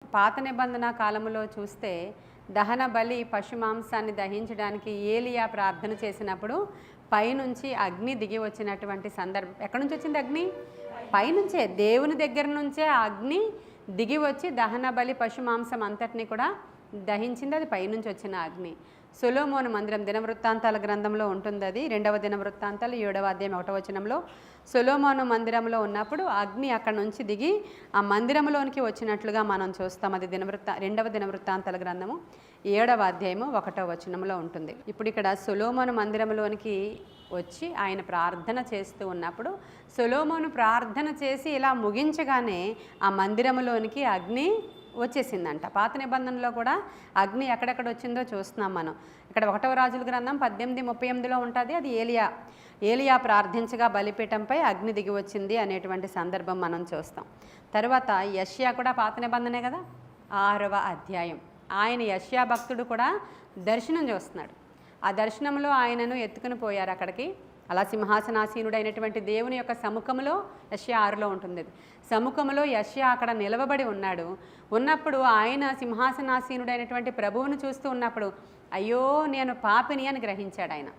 పాత నిబంధన కాలంలో చూస్తే దహన బలి పశు మాంసాన్ని దహించడానికి ఏలియా ప్రార్థన చేసినప్పుడు పైనుంచి అగ్ని దిగి వచ్చినటువంటి సందర్భం. ఎక్కడి నుంచి వచ్చింది అగ్ని? పైనుంచే, దేవుని దగ్గర నుంచే ఆ అగ్ని దిగి వచ్చి దహన బలి పశు మాంసం అంతటిని కూడా దహించింది. అది పైనుంచి వచ్చిన అగ్ని. సొలొమోను మందిరం దినవృత్తాంతాల గ్రంథంలో ఉంటుంది. అది 2వ దినవృత్తాంతాలు 7వ అధ్యాయం 1వ వచనంలో సొలొమోను మందిరంలో ఉన్నప్పుడు అగ్ని అక్కడ నుంచి దిగి ఆ మందిరంలోనికి వచ్చినట్లుగా మనం చూస్తాం. అది 2వ దినవృత్తాంతాల గ్రంథము 7వ అధ్యాయము 1వ వచనంలో ఉంటుంది. ఇప్పుడు ఇక్కడ సొలొమోను మందిరంలోనికి వచ్చి ఆయన ప్రార్థన చేస్తూ ఉన్నప్పుడు సొలొమోను ప్రార్థన చేసి ఇలా ముగించగానే ఆ మందిరంలోనికి అగ్ని వచ్చేసిందంట. పాత నిబంధనలో కూడా అగ్ని ఎక్కడెక్కడ వచ్చిందో చూస్తున్నాం మనం. ఇక్కడ 1వ రాజుల గ్రంథం 18:38లో ఉంటుంది. అది ఏలియా ప్రార్థించగా బలిపీఠంపై అగ్ని దిగి వచ్చింది అనేటువంటి సందర్భం మనం చూస్తాం. తర్వాత యెషయా కూడా పాత నిబంధనే కదా, 6వ అధ్యాయం. ఆయన యెషయా భక్తుడు కూడా దర్శనం చూస్తున్నాడు. ఆ దర్శనంలో ఆయనను ఎత్తుకుని పోయారు అక్కడికి. అలా సింహాసనాసీనుడైనటువంటి దేవుని యొక్క సముఖంలో యెషయా 6లో ఉంటుంది. సముఖంలో యెషయా అక్కడ నిలవబడి ఉన్నాడు. ఉన్నప్పుడు ఆయన సింహాసనాసీనుడైనటువంటి ప్రభువును చూస్తూ ఉన్నప్పుడు అయ్యో నేను పాపిని అని గ్రహించాడు. ఆయన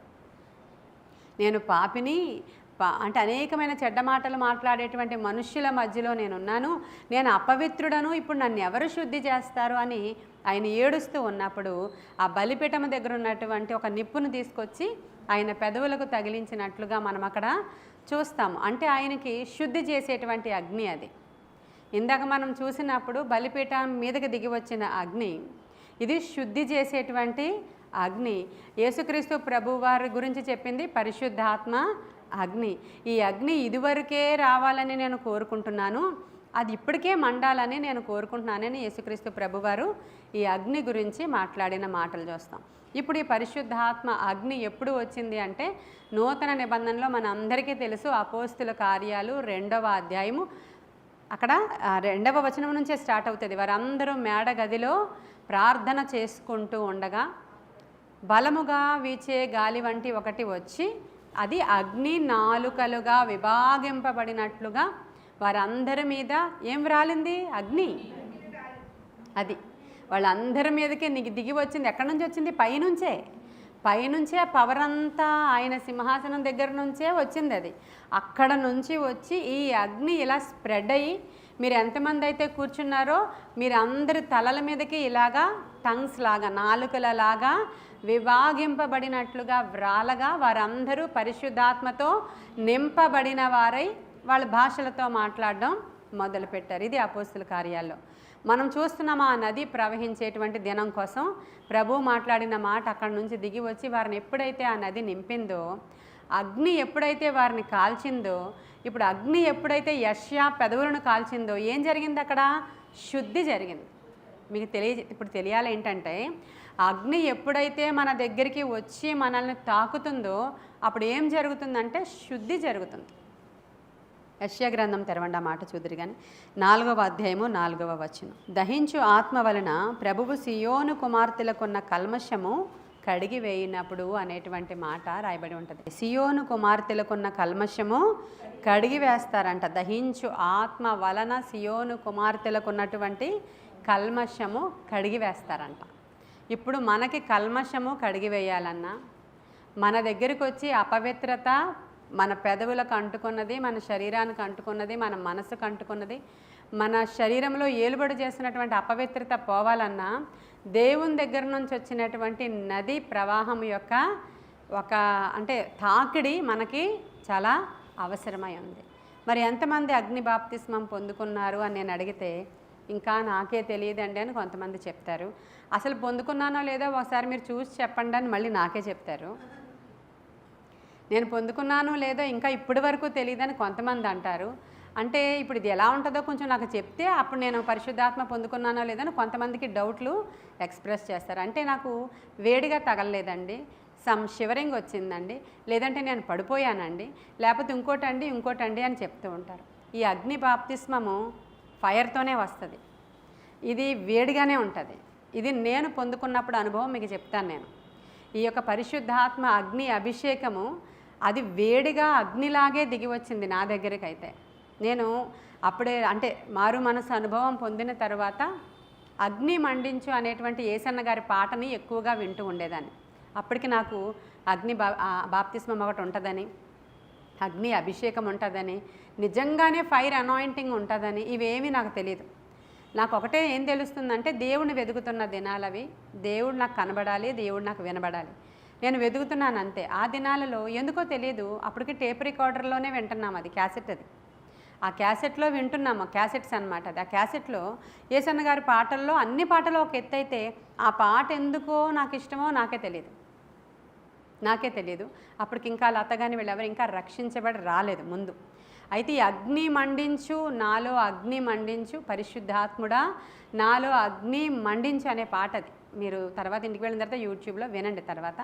నేను పాపిని, అంటే అనేకమైన చెడ్డ మాటలు మాట్లాడేటువంటి మనుష్యుల మధ్యలో నేనున్నాను, నేను అపవిత్రుడను, ఇప్పుడు నన్ను ఎవరు శుద్ధి చేస్తారు అని ఆయన ఏడుస్తూ ఉన్నప్పుడు ఆ బలిపీఠం దగ్గర ఉన్నటువంటి ఒక నిప్పును తీసుకొచ్చి ఆయన పెదవులకు తగిలించినట్లుగా మనం అక్కడ చూస్తాము. అంటే ఆయనకి శుద్ధి చేసేటువంటి అగ్ని అది. ఇందాక మనం చూసినప్పుడు బలిపీఠం మీదకి దిగి వచ్చిన అగ్ని, ఇది శుద్ధి చేసేటువంటి అగ్ని. యేసుక్రీస్తు ప్రభువారి గురించి చెప్పింది పరిశుద్ధాత్మ అగ్ని. ఈ అగ్ని ఇదివరకే రావాలని నేను కోరుకుంటున్నాను, అది ఇప్పటికే మండాలని నేను కోరుకుంటున్నానని యేసుక్రీస్తు ప్రభువారు ఈ అగ్ని గురించి మాట్లాడిన మాటలు చూస్తాం. ఇప్పుడు ఈ పరిశుద్ధాత్మ అగ్ని ఎప్పుడు వచ్చింది అంటే నూతన నిబంధనలో మన అందరికీ తెలుసు. అపోస్తుల కార్యాలు 2వ అధ్యాయము అక్కడ 2వ వచనం నుంచే స్టార్ట్ అవుతుంది. వారందరూ మేడ గదిలో ప్రార్థన చేసుకుంటూ ఉండగా బలముగా వీచే గాలి వంటి ఒకటి వచ్చి అది అగ్ని నాలుకలుగా విభాగింపబడినట్లుగా వారందరి మీద ఏం రాలింది? అగ్ని. అది వాళ్ళందరి మీదకి దిగి వచ్చింది. ఎక్కడి నుంచి వచ్చింది? పైనుంచే ఆ పవర్ అంతా ఆయన సింహాసనం దగ్గర నుంచే వచ్చింది. అది అక్కడ నుంచి వచ్చి ఈ అగ్ని ఇలా స్ప్రెడ్ అయ్యి మీరు ఎంతమంది అయితే కూర్చున్నారో మీరు అందరి తలల మీదకి ఇలాగా టంగ్స్ లాగా, నాలుకలలాగా విభాగింపబడినట్లుగా వ్రాలగా వారందరూ పరిశుద్ధాత్మతో నింపబడిన వారై వాళ్ళ భాషలతో మాట్లాడడం మొదలుపెట్టారు. ఇది అపోస్తుల కార్యాల్లో మనం చూస్తున్నాం. ఆ నది ప్రవహించేటువంటి దినం కోసం ప్రభు మాట్లాడిన మాట అక్కడి నుంచి దిగి వచ్చి వారిని ఎప్పుడైతే ఆ నది నింపిందో, అగ్ని ఎప్పుడైతే వారిని కాల్చిందో, ఇప్పుడు అగ్ని ఎప్పుడైతే యెషయా పెదవులను కాల్చిందో ఏం జరిగింది? అక్కడ శుద్ధి జరిగింది. మీకు ఇప్పుడు తెలియాలి ఏంటంటే అగ్ని ఎప్పుడైతే మన దగ్గరికి వచ్చి మనల్ని తాకుతుందో అప్పుడు ఏం జరుగుతుందంటే శుద్ధి జరుగుతుంది. యెషయా గ్రంథం తెరవండి, ఆ మాట చూదురు కానీ 4వ అధ్యాయము 4వ వచనం. దహించు ఆత్మ వలన ప్రభువు సియోను కుమార్తెలకున్న కల్మషము కడిగి వేయినప్పుడు అనేటువంటి మాట రాయబడి ఉంటుంది. సియోను కుమార్తెలకున్న కల్మషము కడిగి వేస్తారంట. దహించు ఆత్మ వలన సియోను కుమార్తెలకున్నటువంటి కల్మషము కడిగి వేస్తారంట. ఇప్పుడు మనకి కల్మషము కడిగి వేయాలన్నా మన దగ్గరికి వచ్చి అపవిత్రత మన పెదవులకు అంటుకున్నది, మన శరీరానికి అంటుకున్నది, మన మనసుకు అంటుకున్నది, మన శరీరంలో ఏలుబడి చేసినటువంటి అపవిత్రత పోవాలన్నా దేవుని దగ్గర నుంచి వచ్చినటువంటి నది ప్రవాహం యొక్క అంటే తాకిడి మనకి చాలా అవసరమై ఉంది. మరి ఎంతమంది అగ్ని బాప్తిస్మం పొందుకున్నారు అని నేను అడిగితే ఇంకా నాకే తెలియదండి అని కొంతమంది చెప్తారు. అసలు పొందుకున్నానో లేదో ఒకసారి మీరు చూసి చెప్పండి అని మళ్ళీ నాకే చెప్తారు. నేను పొందుకున్నాను లేదో ఇంకా ఇప్పటి వరకు తెలియదని కొంతమంది అంటారు. అంటే ఇప్పుడు ఇది ఎలా ఉంటుందో కొంచెం నాకు చెప్తే అప్పుడు నేను పరిశుద్ధాత్మ పొందుకున్నానో లేదని కొంతమందికి డౌట్లు ఎక్స్ప్రెస్ చేస్తారు. అంటే నాకు వేడిగా తగలలేదండి, సమ్ షివరింగ్ వచ్చిందండి, లేదంటే నేను పడిపోయానండి, లేకపోతే ఇంకోటండి అని చెప్తూ ఉంటారు. ఈ అగ్ని బాప్తిస్మము ఫైర్తోనే వస్తుంది. ఇది వేడిగానే ఉంటుంది. ఇది నేను పొందుకున్నప్పుడు అనుభవం మీకు చెప్తాను. నేను ఈ యొక్క పరిశుద్ధాత్మ అగ్ని అభిషేకము అది వేడిగా అగ్నిలాగే దిగి వచ్చింది నా దగ్గరికి. అయితే నేను అప్పుడే అంటే మారు మనసు అనుభవం పొందిన తర్వాత అగ్ని మండించు అనేటువంటి యేసన్న గారి పాటని ఎక్కువగా వింటూ ఉండేదాన్ని. అప్పటికి నాకు అగ్ని బాప్తిస్మం ఒకటి ఉంటుందని, అగ్ని అభిషేకం ఉంటుందని, నిజంగానే ఫైర్ అనాయింటింగ్ ఉంటుందని ఇవేమీ నాకు తెలియదు. నాకు ఒకటే ఏం తెలుస్తుందంటే దేవుడిని వెతుకుతున్న దినాలవి, దేవుడు నాకు కనబడాలి, దేవుడు నాకు వినబడాలి, నేను వెతుకుతున్నాను అంతే. ఆ దినాలలో ఎందుకో తెలియదు, అప్పటికి టేప్ రికార్డర్లోనే వింటున్నాం, అది క్యాసెట్, అది ఆ క్యాసెట్లో వింటున్నాము, క్యాసెట్స్ అనమాట అది. ఆ క్యాసెట్లో యేసన్న గారి పాటల్లో అన్ని పాటలు ఒక ఎత్తు అయితే ఆ పాట ఎందుకో నాకు ఇష్టమో నాకే తెలియదు. అప్పటికి ఇంకా లత కానీ వీళ్ళెవరు ఇంకా రక్షించబడి రాలేదు ముందు. అయితే ఈ అగ్ని మండించు, నాలో అగ్ని మండించు, పరిశుద్ధాత్ముడా నాలో అగ్ని మండించు అనే పాట అది. మీరు తర్వాత ఇంటికి వెళ్ళిన తర్వాత యూట్యూబ్లో వినండి. తర్వాత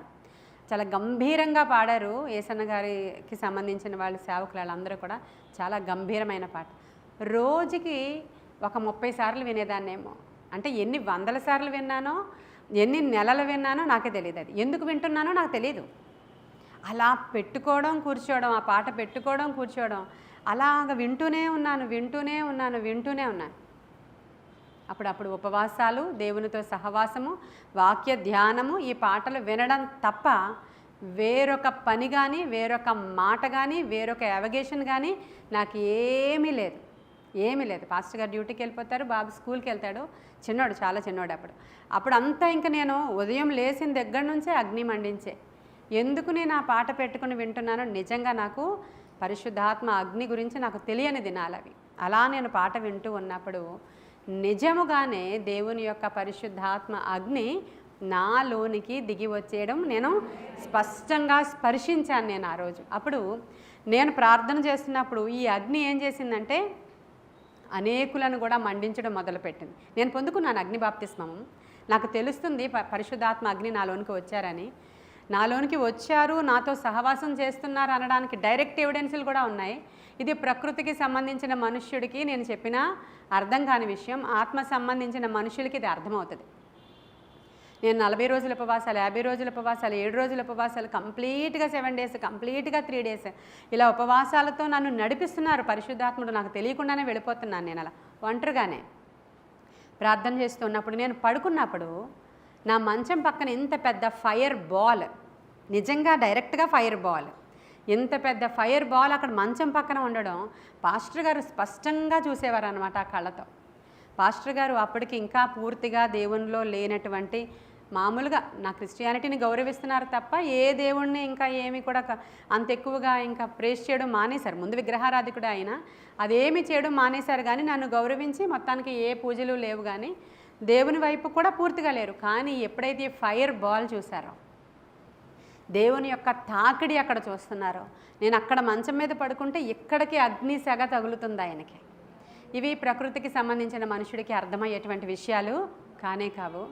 చాలా గంభీరంగా పాడారు యేసన్న గారికి సంబంధించిన వాళ్ళు, సేవకులు వాళ్ళందరూ కూడా. చాలా గంభీరమైన పాట. రోజుకి ఒక 30 సార్లు వినేదాన్నేమో. అంటే ఎన్ని వందల సార్లు విన్నానో, ఎన్ని నెలలు విన్నానో నాకే తెలియదు. అది ఎందుకు వింటున్నానో నాకు తెలియదు. అలా పెట్టుకోవడం కూర్చోవడం, ఆ పాట పెట్టుకోవడం కూర్చోవడం, అలాగ వింటూనే ఉన్నాను. అప్పుడప్పుడు ఉపవాసాలు, దేవునితో సహవాసము, వాక్య ధ్యానము, ఈ పాటలు వినడం తప్ప వేరొక పని కానీ, వేరొక మాట కానీ, వేరొక అవగేషన్ కానీ నాకు ఏమీ లేదు. పాస్టర్ గారు డ్యూటీకి వెళ్ళిపోతారు, బాబు స్కూల్కి వెళ్తాడు, చిన్నోడు, చాలా చిన్నోడు. అప్పుడు అంతా ఇంకా నేను ఉదయం లేచిన దగ్గర నుంచే అగ్ని మండించే. ఎందుకు నేను ఆ పాట పెట్టుకుని వింటున్నానో నిజంగా నాకు పరిశుద్ధాత్మ అగ్ని గురించి నాకు తెలియని దినాలవి. అలా నేను పాట వింటూ ఉన్నప్పుడు నిజముగానే దేవుని యొక్క పరిశుద్ధాత్మ అగ్ని నాలోనికి దిగి వచ్చేయడం నేను స్పష్టంగా స్పర్శించాను నేను ఆ రోజు. అప్పుడు నేను ప్రార్థన చేస్తున్నప్పుడు ఈ అగ్ని ఏం చేసిందంటే అనేకులను కూడా మండించడం మొదలుపెట్టింది. నేను పొందుకున్నాను అగ్ని బాప్తిస్మము. నాకు తెలుస్తుంది పరిశుద్ధాత్మ అగ్ని నాలోనికి వచ్చారని. నాలోనికి వచ్చారు, నాతో సహవాసం చేస్తున్నారు అనడానికి డైరెక్ట్ ఎవిడెన్సులు కూడా ఉన్నాయి. ఇది ప్రకృతికి సంబంధించిన మనుష్యుడికి నేను చెప్పిన అర్థం కాని విషయం. ఆత్మ సంబంధించిన మనుషులకి ఇది అర్థమవుతుంది. నేను 40 రోజుల ఉపవాసాలు, 50 రోజుల ఉపవాసాలు, 7 రోజుల ఉపవాసాలు, కంప్లీట్గా 7 days, కంప్లీట్గా 3 days ఇలా ఉపవాసాలతో నన్ను నడిపిస్తున్నారు పరిశుద్ధాత్ముడు. నాకు తెలియకుండానే వెళ్ళిపోతున్నాను నేను అలా ఒంటరిగానే ప్రార్థన చేస్తున్నప్పుడు. నేను పడుకున్నప్పుడు నా మంచం పక్కన ఇంత పెద్ద ఫైర్ బాల్, నిజంగా డైరెక్ట్గా ఫైర్ బాల్, ఇంత పెద్ద ఫైర్ బాల్ అక్కడ మంచం పక్కన ఉండడం పాస్టర్ గారు స్పష్టంగా చూసేవారు అనమాట ఆ కళ్ళతో. పాస్టర్ గారు అప్పటికి ఇంకా పూర్తిగా దేవునిలో లేనటువంటి, మామూలుగా నా క్రిస్టియానిటీని గౌరవిస్తున్నారు తప్ప ఏ దేవుణ్ణి ఇంకా ఏమి కూడా అంత ఎక్కువగా ఇంకా ప్రేస్ చేయడం మానేశారు. ముందు విగ్రహారాధికుడు ఆయన, అదేమి చేయడం మానేశారు. కానీ నన్ను గౌరవించి మొత్తానికి ఏ పూజలు లేవు, కానీ దేవుని వైపు కూడా పూర్తిగా లేరు. కానీ ఎప్పుడైతే ఫైర్ బాల్ చూసారో, దేవుని యొక్క తాకిడి అక్కడ చూస్తున్నారో, నేను అక్కడ మంచం మీద పడుకుంటే ఇక్కడికి అగ్ని సెగ తగులుతుంది ఆయనకి. ఇవి ప్రకృతికి సంబంధించిన మనుషుడికి అర్థమయ్యేటువంటి విషయాలు కానే కావు.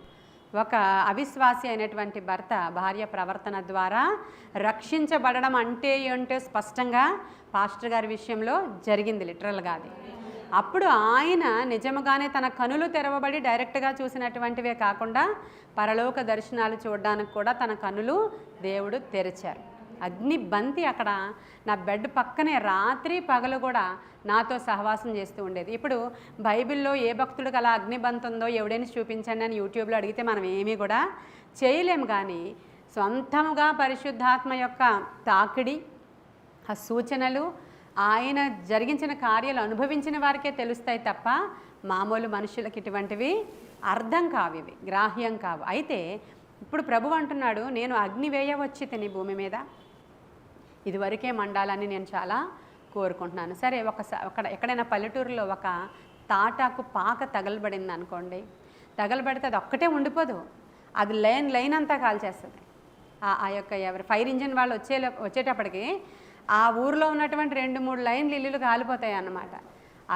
ఒక అవిశ్వాసి అయినటువంటి భర్త భార్య ప్రవర్తన ద్వారా రక్షించబడడం అంటే ఏంటో స్పష్టంగా పాస్టర్ గారి విషయంలో జరిగింది, లిటరల్గా అది. అప్పుడు ఆయన నిజముగానే తన కనులు తెరవబడి డైరెక్ట్గా చూసినటువంటివే కాకుండా పరలోక దర్శనాలు చూడడానికి కూడా తన కనులు దేవుడు తెరిచారు. అగ్ని బంతి అక్కడ నా బెడ్ పక్కనే రాత్రి పగలు కూడా నాతో సహవాసం చేస్తూ ఉండేది. ఇప్పుడు బైబిల్లో ఏ భక్తుడికి అలా అగ్ని బంతి ఉందో ఎవడైనా చూపించండి అని యూట్యూబ్లో అడిగితే మనం ఏమీ కూడా చేయలేము. కానీ సొంతముగా పరిశుద్ధాత్మ యొక్క తాకిడి, ఆ సూచనలు, ఆయన జరిగించిన కార్యాలు అనుభవించిన వారికే తెలుస్తాయి తప్ప మామూలు మనుషులకి ఇటువంటివి అర్థం కావు, ఇవి గ్రాహ్యం కావు. అయితే ఇప్పుడు ప్రభు అంటున్నాడు, నేను అగ్ని వేయవచ్చి తిని భూమి మీద, ఇదివరకే మండాలని నేను చాలా కోరుకుంటున్నాను. సరే, ఎక్కడైనా పల్లెటూరులో ఒక తాటాకు పాక తగలబడింది అనుకోండి, తగలబడితే అది ఒక్కటే ఉండిపోదు, అది లైన్ అంతా కాల్చేస్తుంది. ఆ యొక్క ఎవరు ఫైర్ ఇంజిన్ వాళ్ళు వచ్చేటప్పటికి ఆ ఊరిలో ఉన్నటువంటి 2-3 లైన్లు ఇల్లులు కాలిపోతాయి అన్నమాట.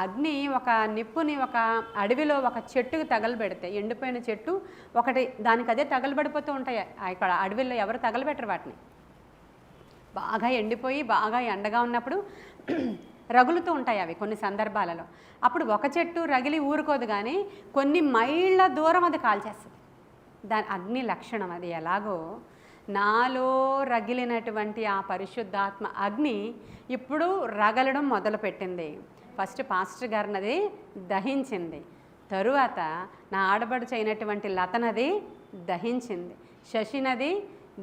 అగ్ని ఒక నిప్పుని ఒక అడవిలో ఒక చెట్టుకు తగలబెడితే, ఎండిపోయిన చెట్టు ఒకటి దానికి అదే తగలబడిపోతూ ఉంటాయి. ఇక్కడ అడవిలో ఎవరు తగలబెట్టరు వాటిని. బాగా ఎండిపోయి బాగా ఎండగా ఉన్నప్పుడు రగులుతూ ఉంటాయి అవి కొన్ని సందర్భాలలో. అప్పుడు ఒక చెట్టు రగిలి ఊరుకోదు, కానీ కొన్ని మైళ్ళ దూరం అది కాల్చేస్తుంది. దాని అగ్ని లక్షణం అది. ఎలాగో నాలో రగిలినటువంటి ఆ పరిశుద్ధాత్మ అగ్ని ఇప్పుడు రగలడం మొదలుపెట్టింది. ఫస్ట్ పాస్టర్ గారిని అది దహించింది. తరువాత నా ఆడబడుచు అయినటువంటి లత నది దహించింది, శశి నది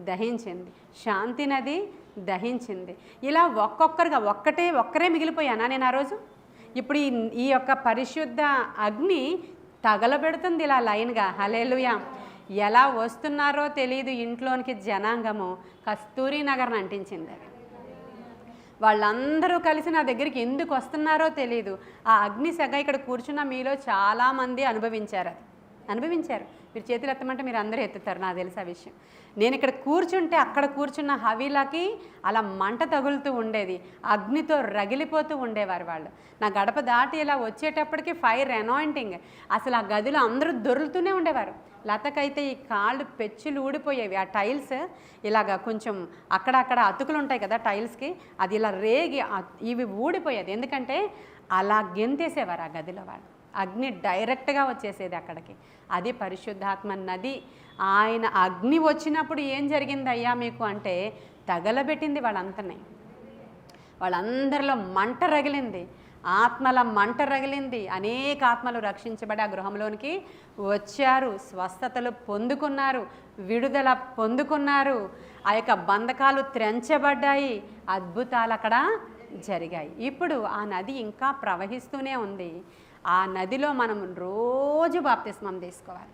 దహించింది, శాంతి నది దహించింది. ఇలా ఒక్కొక్కరుగా ఒక్కరే మిగిలిపోయానా నేను ఆ రోజు? ఇప్పుడు ఈ యొక్క పరిశుద్ధ అగ్ని తగలబెడుతుంది ఇలా లైన్గా. హల్లెలూయా. ఎలా వస్తున్నారో తెలియదు ఇంట్లోనికి జనాంగము కస్తూరి నగర్ని అంటించింది. అది వాళ్ళందరూ కలిసి నా దగ్గరికి ఎందుకు వస్తున్నారో తెలియదు. ఆ అగ్ని సెగ ఇక్కడ కూర్చున్న మీలో చాలామంది అనుభవించారు. మీరు చేతులు ఎత్తమంటే మీరు అందరూ ఎత్తుతారు, నాకు తెలుసు ఆ విషయం. నేను ఇక్కడ కూర్చుంటే అక్కడ కూర్చున్న హవీలకి అలా మంట తగులుతూ ఉండేది, అగ్నితో రగిలిపోతూ ఉండేవారు వాళ్ళు. నా గడప దాటి ఇలా వచ్చేటప్పటికి ఫైర్ అనాయింటింగ్. అసలు ఆ గదిలో అందరూ దొరులుతూనే ఉండేవారు. లతకైతే ఈ కాళ్ళు పెచ్చులు ఊడిపోయేవి. ఆ టైల్స్ ఇలాగ కొంచెం అక్కడక్కడ అతుకులు ఉంటాయి కదా టైల్స్కి, అది ఇలా రేగి ఇవి ఊడిపోయేది. ఎందుకంటే అలా గెంతేసేవారు ఆ గదిలో వాళ్ళు. అగ్ని డైరెక్ట్గా వచ్చేసేది అక్కడికి. అది పరిశుద్ధాత్మ నది. ఆయన అగ్ని వచ్చినప్పుడు ఏం జరిగింది అయ్యా మీకు అంటే, తగలబెట్టింది వాళ్ళందరిలో మంట రగిలింది, ఆత్మల మంట రగిలింది. అనేక ఆత్మలు రక్షించబడి ఆ గృహంలోనికి వచ్చారు, స్వస్థతలు పొందుకున్నారు, విడుదల పొందుకున్నారు, ఆ యొక్క బంధకాలు త్రెంచబడ్డాయి, అద్భుతాలు అక్కడ జరిగాయి. ఇప్పుడు ఆ నది ఇంకా ప్రవహిస్తూనే ఉంది. ఆ నదిలో మనం రోజు బాప్తిస్మం తీసుకోవాలి.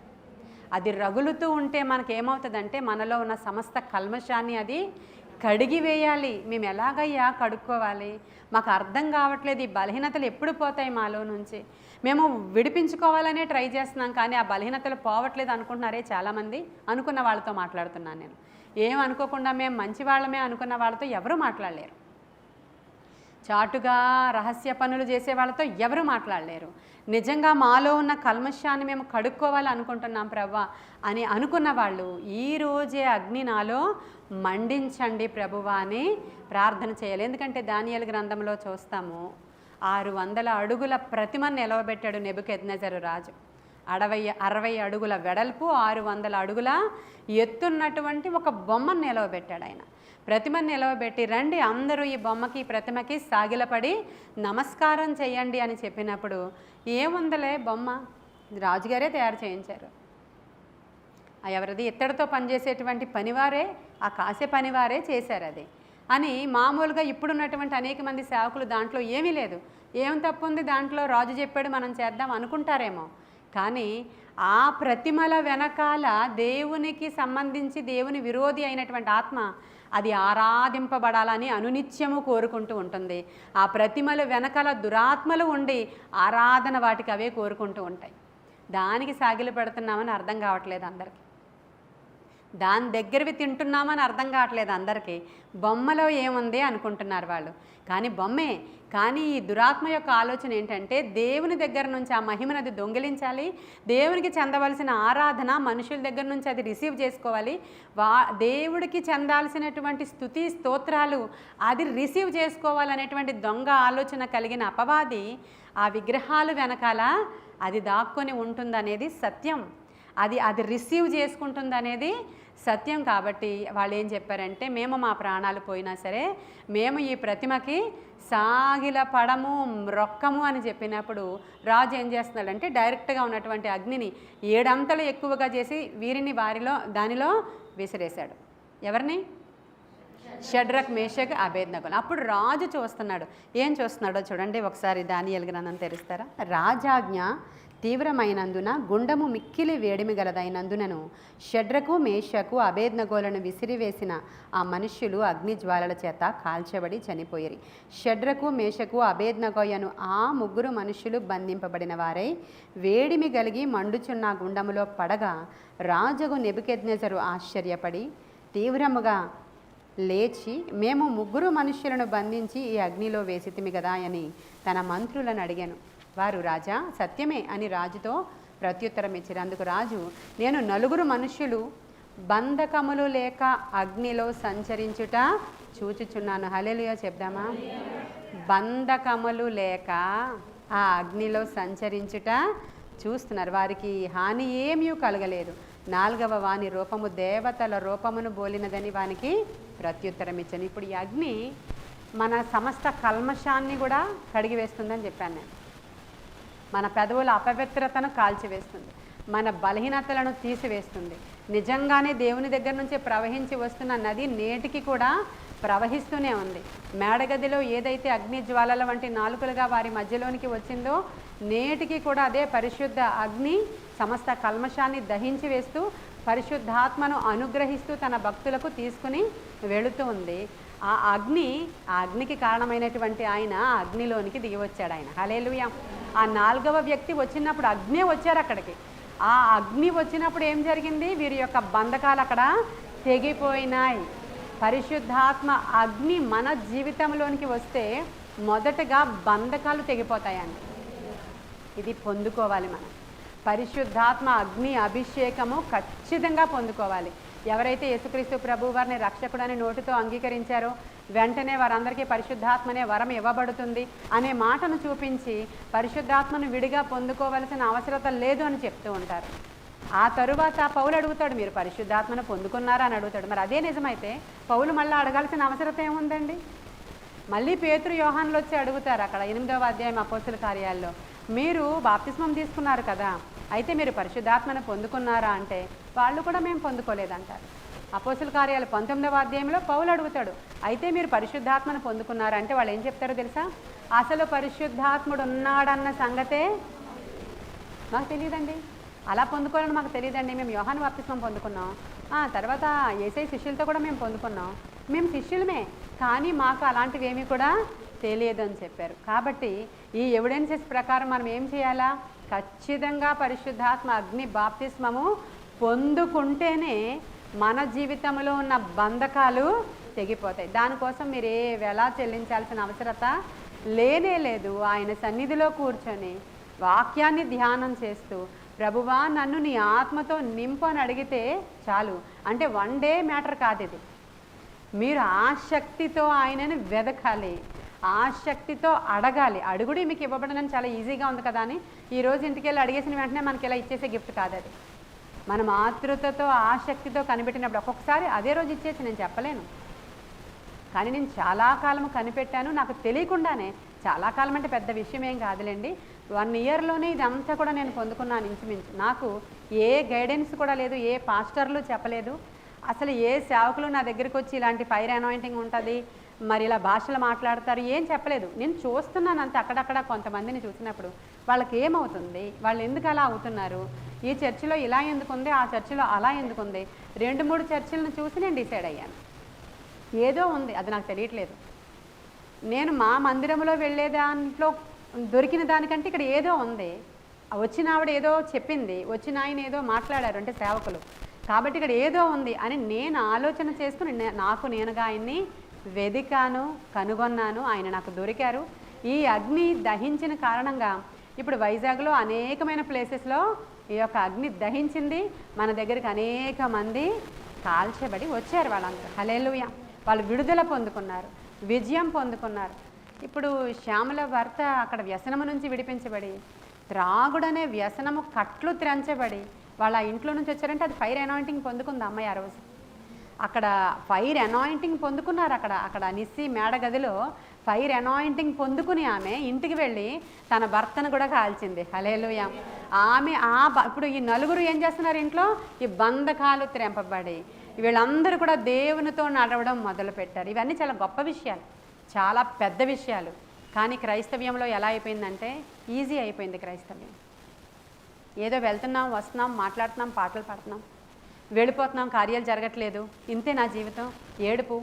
అది రగులుతూ ఉంటే మనకేమవుతుందంటే మనలో ఉన్న సమస్త కల్మషాన్ని అది కడిగి వేయాలి. మేము ఎలాగయ్యా కడుక్కోవాలి? మాకు అర్థం కావట్లేదు. ఈ బలహీనతలు ఎప్పుడు పోతాయి మాలో నుంచి? మేము విడిపించుకోవాలనే ట్రై చేస్తున్నాం, కానీ ఆ బలహీనతలు పోవట్లేదు అనుకుంటున్నారే చాలామంది. అనుకున్న వాళ్ళతో మాట్లాడుతున్నాను నేను. ఏం అనుకోకుండా మేము మంచి వాళ్ళమే అనుకున్న వాళ్ళతో ఎవరూ మాట్లాడలేరు. చాటుగా రహస్య పనులు చేసే వాళ్ళతో ఎవరు మాట్లాడలేరు. నిజంగా మాలో ఉన్న కల్మషాన్ని మేము కడుక్కోవాలి అనుకుంటున్నాం ప్రభువా అని అనుకున్న వాళ్ళు ఈరోజే అగ్ని నాలో మండించండి ప్రభువా అని ప్రార్థన చేయాలి. ఎందుకంటే దానియేలు గ్రంథంలో చూస్తాము, 600 అడుగుల ప్రతిమను నిలవబెట్టాడు నెబుకద్నెజరు రాజు. 60 అడుగుల వెడల్పు, 600 అడుగుల ఎత్తున్నటువంటి ఒక బొమ్మను నిలవబెట్టాడు ఆయన. ప్రతిమను నిలవబెట్టి రండి అందరూ ఈ బొమ్మకి ప్రతిమకి సాగిలపడి నమస్కారం చేయండి అని చెప్పినప్పుడు, ఏముందలే బొమ్మ, రాజుగారే తయారు చేయించారు. ఎవరిది? ఇత్తడితో పనిచేసేటువంటి పనివారే, ఆ కాసే పనివారే చేశారు అది అని. మామూలుగా ఇప్పుడున్నటువంటి అనేక మంది సేవకులు దాంట్లో ఏమీ లేదు, ఏం తప్పు ఉంది దాంట్లో, రాజు చెప్పాడు మనం చేద్దాం అనుకుంటారేమో. కానీ ఆ ప్రతిమల వెనకాల దేవునికి సంబంధించి దేవుని విరోధి అయినటువంటి ఆత్మ అది ఆరాధింపబడాలని అనునిత్యము కోరుకుంటూ ఉంటుంది. ఆ ప్రతిమల వెనకాల దురాత్మలు ఉండి ఆరాధన వాటికి అవే కోరుకుంటూ ఉంటాయి. దానికి సాగిలు పెడుతున్నామని అర్థం కావట్లేదు అందరికీ, దాని దగ్గరవి తింటున్నామని అర్థం కావట్లేదు అందరికీ. బొమ్మలో ఏముంది అనుకుంటున్నారు వాళ్ళు, కానీ బొమ్మే. కానీ ఈ దురాత్మ యొక్క ఆలోచన ఏంటంటే దేవుని దగ్గర నుంచి ఆ మహిమను అది దొంగిలించాలి, దేవునికి చెందవలసిన ఆరాధన మనుషుల దగ్గర నుంచి అది రిసీవ్ చేసుకోవాలి, దేవుడికి చెందాల్సినటువంటి స్తుతి స్తోత్రాలు అది రిసీవ్ చేసుకోవాలనేటువంటి దొంగ ఆలోచన కలిగిన అపవాది ఆ విగ్రహాలు వెనకాల అది దాక్కొని ఉంటుందనేది సత్యం. అది రిసీవ్ చేసుకుంటుంది అనేది సత్యం. కాబట్టి వాళ్ళు ఏం చెప్పారంటే, మేము మా ప్రాణాలు పోయినా సరే మేము ఈ ప్రతిమకి సాగిల పడము రొక్కము అని చెప్పినప్పుడు రాజు ఏం చేస్తున్నాడంటే డైరెక్ట్గా ఉన్నటువంటి అగ్నిని 7 అంతలు ఎక్కువగా చేసి వీరిని దానిలో విసిరేశాడు. ఎవరిని? షడ్రక్, మేషక్, అబేద్నగోలు. అప్పుడు రాజు చూస్తున్నాడు. ఏం చూస్తున్నాడో చూడండి ఒకసారి. దానియేలు గ్రంథం తెరుస్తారా? రాజాజ్ఞ తీవ్రమైనందున గుండము మిక్కిలి వేడిమి గలదైనందునను షడ్రకు, మేషకు, అబేద్నగోలను విసిరివేసిన ఆ మనుష్యులు అగ్నిజ్వాలల చేత కాల్చబడి చనిపోయిరి. షడ్రకు, మేషకు, అబేద్నగోయను ఆ 3 మనుష్యులు బంధింపబడిన వారై వేడిమి కలిగి మండుచున్న గుండములో పడగా రాజుగు నెబుకద్నెజరు ఆశ్చర్యపడి తీవ్రముగా లేచి, మేము 3 మనుష్యులను బంధించి ఈ అగ్నిలో వేసితిమి కదా అని తన మంత్రులను అడిగాను. వారు, రాజా సత్యమే అని రాజుతో ప్రత్యుత్తరం ఇచ్చారు. అందుకు రాజు, నేను 4 మనుష్యులు బంధకములు లేక అగ్నిలో సంచరించుట చూచుచున్నాను. హల్లెలూయా చెప్దామా? బంధకములు లేక ఆ అగ్నిలో సంచరించుట చూస్తున్నారు. వారికి హాని ఏమీ కలగలేదు. 4వ వాని రూపము దేవతల రూపమును బోలినదని వానికి ప్రత్యుత్తరం ఇచ్చాను. ఇప్పుడు ఈ అగ్ని మన సమస్త కల్మషాన్ని కూడా కడిగివేస్తుందని చెప్పాను నేను. మన పెదవుల అపవిత్రతను కాల్చివేస్తుంది, మన బలహీనతలను తీసివేస్తుంది. నిజంగానే దేవుని దగ్గర నుంచి ప్రవహించి వస్తున్న నది నేటికి కూడా ప్రవహిస్తూనే ఉంది. మేడగదిలో ఏదైతే అగ్ని జ్వాలల వంటి నాలుకలుగా వారి మధ్యలోనికి వచ్చిందో నేటికి కూడా అదే పరిశుద్ధ అగ్ని సమస్త కల్మషాన్ని దహించి వేస్తూ పరిశుద్ధాత్మను అనుగ్రహిస్తూ తన భక్తులకు తీసుకుని వెళుతూ ఉంది. ఆ అగ్నికి కారణమైనటువంటి ఆయన ఆ అగ్నిలోనికి దిగి వచ్చాడు ఆయన. హల్లెలూయా. ఆ 4వ వ్యక్తి వచ్చినప్పుడు అగ్నే వచ్చారు అక్కడికి. ఆ అగ్ని వచ్చినప్పుడు ఏం జరిగింది? వీరి యొక్క బంధకాలు అక్కడ తెగిపోయినాయి. పరిశుద్ధాత్మ అగ్ని మన జీవితంలోనికి వస్తే మొదటగా బంధకాలు తెగిపోతాయండి. ఇది పొందుకోవాలి మనం. పరిశుద్ధాత్మ అగ్ని అభిషేకము ఖచ్చితంగా పొందుకోవాలి. ఎవరైతే యేసుక్రీస్తు ప్రభు వారిని రక్షకుడని నోటితో అంగీకరించారో వెంటనే వారందరికీ పరిశుద్ధాత్మనే వరం ఇవ్వబడుతుంది అనే మాటను చూపించి పరిశుద్ధాత్మను విడిగా పొందుకోవాల్సిన అవసరం లేదు అని చెప్తూ ఉంటారు. ఆ తరువాత పౌలు అడుగుతాడు, మీరు పరిశుద్ధాత్మను పొందుకున్నారా అని అడుగుతాడు. మరి అదే నిజమైతే పౌలు మళ్ళీ అడగాల్సిన అవసరం ఏముందండి? మళ్ళీ పేతురు యోహానులు వచ్చి అడుగుతారు అక్కడ 8వ అధ్యాయం అపోస్తుల కార్యాల్లో, మీరు బాప్తిస్మం తీసుకున్నారు కదా, అయితే మీరు పరిశుద్ధాత్మను పొందుకున్నారా అంటే వాళ్ళు కూడా మేము పొందుకోలేదంటారు. అపోస్తుల కార్యాలు 19వ అధ్యాయంలో పౌలు అడుగుతాడు, అయితే మీరు పరిశుద్ధాత్మను పొందుకున్నారా అంటే వాళ్ళు ఏం చెప్తారో తెలుసా? అసలు పరిశుద్ధాత్ముడు ఉన్నాడన్న సంగతే మాకు తెలియదండి, అలా పొందుకోవాలని మాకు తెలియదండి. మేము యోహాను బాప్తిస్మం పొందుకున్నాం, తర్వాత యేసయ్య శిష్యులతో కూడా మేము పొందుకున్నాం, మేము శిష్యులమే, కానీ మాకు అలాంటివి ఏమీ కూడా తెలియదు అని చెప్పారు. కాబట్టి ఈ ఎవిడెన్సెస్ ప్రకారం మనం ఏం చేయాలా? ఖచ్చితంగా పరిశుద్ధాత్మ అగ్ని బాప్తిస్మము పొందుకుంటేనే మన జీవితంలో ఉన్న బంధకాలు తెగిపోతాయి. దానికోసం మీరు ఏ వేళ చెల్లించాల్సిన అవసరత లేనే లేదు. ఆయన సన్నిధిలో కూర్చొని వాక్యాన్ని ధ్యానం చేస్తూ, ప్రభువా నన్ను నీ ఆత్మతో నింపు అని అడిగితే చాలు. అంటే 1 డే మ్యాటర్ కాదు ఇది. మీరు ఆసక్తితో ఆయనని వెదకాలి, ఆసక్తితో అడగాలి. అడుగుడి మీకు ఇవ్వబడనని చాలా ఈజీగా ఉంది కదా అని ఈరోజు ఇంటికి వెళ్ళి అడిగేసిన వెంటనే మనకి ఇలా ఇచ్చేసే గిఫ్ట్ కాదు అది. మనం ఆతృతతో ఆసక్తితో కనిపెట్టినప్పుడు ఒక్కొక్కసారి అదే రోజు ఇచ్చేసి నేను చెప్పలేను, కానీ నేను చాలా కాలం కనిపెట్టాను, నాకు తెలియకుండానే. చాలా కాలం అంటే పెద్ద విషయం ఏం కాదులేండి, 1 ఇయర్లోనే ఇదంతా కూడా నేను పొందుకున్నాను ఇంచుమించు. నాకు ఏ గైడెన్స్ కూడా లేదు, ఏ పాస్టర్లు చెప్పలేదు, అసలు ఏ సేవకులు నా దగ్గరికి వచ్చి ఇలాంటి ఫైర్ అనాయింటింగ్ ఉంటుంది, మరి ఇలా భాషలు మాట్లాడతారు, ఏం చెప్పలేదు. నేను చూస్తున్నాను అంతే. అక్కడక్కడ కొంతమందిని చూసినప్పుడు వాళ్ళకి ఏమవుతుంది, వాళ్ళు ఎందుకు అలా అవుతున్నారు, ఈ చర్చిలో ఇలా ఎందుకుంది, ఆ చర్చిలో అలా ఎందుకుంది, 2-3 చర్చిలను చూసి నేను డిసైడ్ అయ్యాను, ఏదో ఉంది, అది నాకు తెలియట్లేదు. నేను మా మందిరంలో వెళ్ళే దాంట్లో దొరికిన దానికంటే ఇక్కడ ఏదో ఉంది. వచ్చిన ఆవిడ ఏదో చెప్పింది, వచ్చిన ఆయన ఏదో మాట్లాడారు, అంటే సేవకులు, కాబట్టి ఇక్కడ ఏదో ఉంది అని నేను ఆలోచన చేసుకుని నాకు నేనుగా ఆయన్ని వెదికాను, కనుగొన్నాను, ఆయన నాకు దొరికారు. ఈ అగ్ని దహించిన కారణంగా ఇప్పుడు వైజాగ్లో అనేకమైన ప్లేసెస్లో ఈ యొక్క అగ్ని దహించింది. మన దగ్గరికి అనేక మంది కాల్చబడి వచ్చారు వాళ్ళందరూ. హల్లెలూయా. వాళ్ళు విడుదల పొందుకున్నారు, విజయం పొందుకున్నారు. ఇప్పుడు శ్యామల భర్త అక్కడ వ్యసనము నుంచి విడిపించబడి, త్రాగుడనే వ్యసనము కట్లు త్రెంచబడి వాళ్ళ ఇంట్లో నుంచి వచ్చారంటే అది ఫైర్ అనాయింటింగ్ పొందుకుంది అమ్మాయి ఆ రోజు. అక్కడ ఫైర్ అనాయింటింగ్ పొందుకున్నారు. అక్కడ నిస్సి మేడగదిలో ఫైర్ అనాయింటింగ్ పొందుకుని ఆమె ఇంటికి వెళ్ళి తన భర్తను కూడా కాల్చింది. హల్లెలూయా. ఆమె ఇప్పుడు ఈ నలుగురు ఏం చేస్తున్నారు ఇంట్లో? ఈ బంధకాలు త్రెంపబడి వీళ్ళందరూ కూడా దేవునితో నడవడం మొదలుపెట్టారు. ఇవన్నీ చాలా గొప్ప విషయాలు, చాలా పెద్ద విషయాలు. కానీ క్రైస్తవ్యంలో ఎలా అయిపోయిందంటే ఈజీ అయిపోయింది క్రైస్తవ్యం. ఏదో వెళ్తున్నాం, వస్తున్నాం, మాట్లాడుతున్నాం, పాటలు పాడుతున్నాం, వెళ్ళిపోతున్నాం, కార్యాలు జరగట్లేదు, ఇంతే నా జీవితం, ఏడుపు,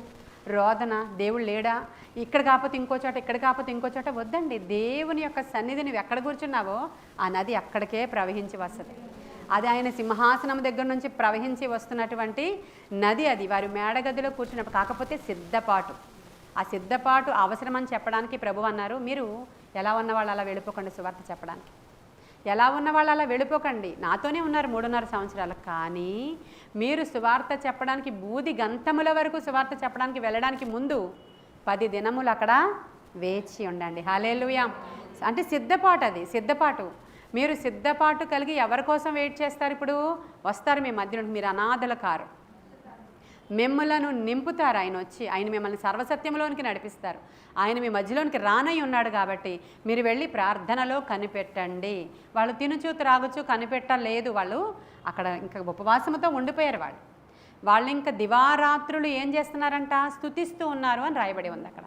రోదన, దేవుడు లేడా, ఇక్కడ కాకపోతే ఇంకో చోట, ఇక్కడ కాకపోతే ఇంకో చోట. వద్దండి. దేవుని యొక్క సన్నిధి నువ్వు ఎక్కడ కూర్చున్నావో ఆ నది అక్కడికే ప్రవహించి వస్తుంది. అది ఆయన సింహాసనం దగ్గర నుంచి ప్రవహించి వస్తున్నటువంటి నది అది. వారి మేడగదిలో కూర్చున్నప్పుడు. కాకపోతే సిద్ధపాటు, ఆ సిద్ధపాటు అవసరమని చెప్పడానికి ప్రభు అన్నారు, మీరు ఎలా ఉన్నవాళ్ళు అలా వెళ్ళిపోకండి సువార్త చెప్పడానికి. ఎలా ఉన్నవాళ్ళు అలా వెళ్ళిపోకండి. నాతోనే ఉన్నారు 3.5 సంవత్సరాలు, కానీ మీరు సువార్త చెప్పడానికి బూది గంతముల వరకు సువార్త చెప్పడానికి వెళ్ళడానికి ముందు 10 దినములు అక్కడ వేచి ఉండండి. హల్లెలూయా. అంటే సిద్ధపాటు, అది సిద్ధపాటు. మీరు సిద్ధపాటు కలిగి ఎవరి కోసం వెయిట్ చేస్తారు? ఇప్పుడు వస్తారు మీ మధ్యలో, మీరు అనాథల కారు, మిమ్మలను నింపుతారు ఆయన వచ్చి. ఆయన మిమ్మల్ని సర్వసత్యంలోనికి నడిపిస్తారు. ఆయన మీ మధ్యలోనికి రానై ఉన్నాడు కాబట్టి మీరు వెళ్ళి ప్రార్థనలో కనిపెట్టండి. వాళ్ళు తినుచు త్రాగుచు కనిపెట్టలేదు. వాళ్ళు అక్కడ ఇంకా ఉపవాసంతో ఉండిపోయారు. వాళ్ళు ఇంకా దివారాత్రులు ఏం చేస్తున్నారంట? స్తుతిస్తూ ఉన్నారు అని రాయబడి ఉంది అక్కడ.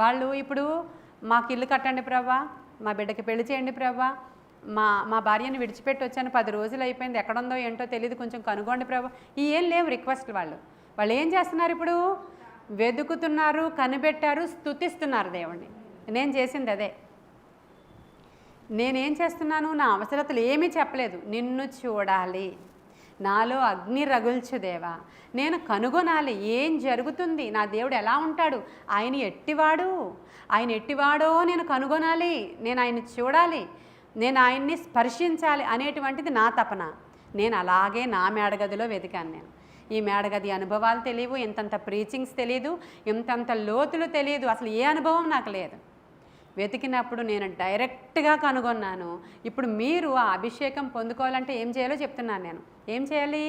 వాళ్ళు ఇప్పుడు మాకు ఇల్లు కట్టండి ప్రభా, మా బిడ్డకి పెళ్లి చేయండి ప్రభా, మా భార్యని విడిచిపెట్టి వచ్చాను 10 రోజులు అయిపోయింది, ఎక్కడుందో ఏంటో తెలియదు, కొంచెం కనుగోండి ప్రభా. ఈ ఏం లేవు రిక్వెస్ట్. వాళ్ళు ఏం చేస్తున్నారు? ఇప్పుడు వెతుకుతున్నారు, కనిపెట్టారు, స్తుతిస్తున్నారు దేవుణ్ణి. నేను చేసింది అదే. నేనేం చేస్తున్నాను? నా అవసరతలు ఏమీ చెప్పలేదు. నిన్ను చూడాలి, నాలో అగ్ని రగుల్చు దేవా, నేను కనుగొనాలి ఏం జరుగుతుంది, నా దేవుడు ఎలా ఉంటాడు, ఆయన ఎట్టివాడో నేను కనుగొనాలి, నేను ఆయన్ని చూడాలి, నేను ఆయన్ని స్పర్శించాలి అనేటువంటిది నా తపన. నేను అలాగే నా మేడగదిలో వెతికాను. ఈ మేడగది అనుభవాలు తెలియవు, ఇంతంత ప్రీచింగ్స్ తెలియదు, ఇంతంత లోతులు తెలియదు, అసలు ఏ అనుభవం నాకు లేదు. వెతికినప్పుడు నేను డైరెక్ట్గా కనుగొన్నాను. ఇప్పుడు మీరు ఆ అభిషేకం పొందుకోవాలంటే ఏం చేయాలో చెప్తున్నాను నేను. ఏం చేయాలి?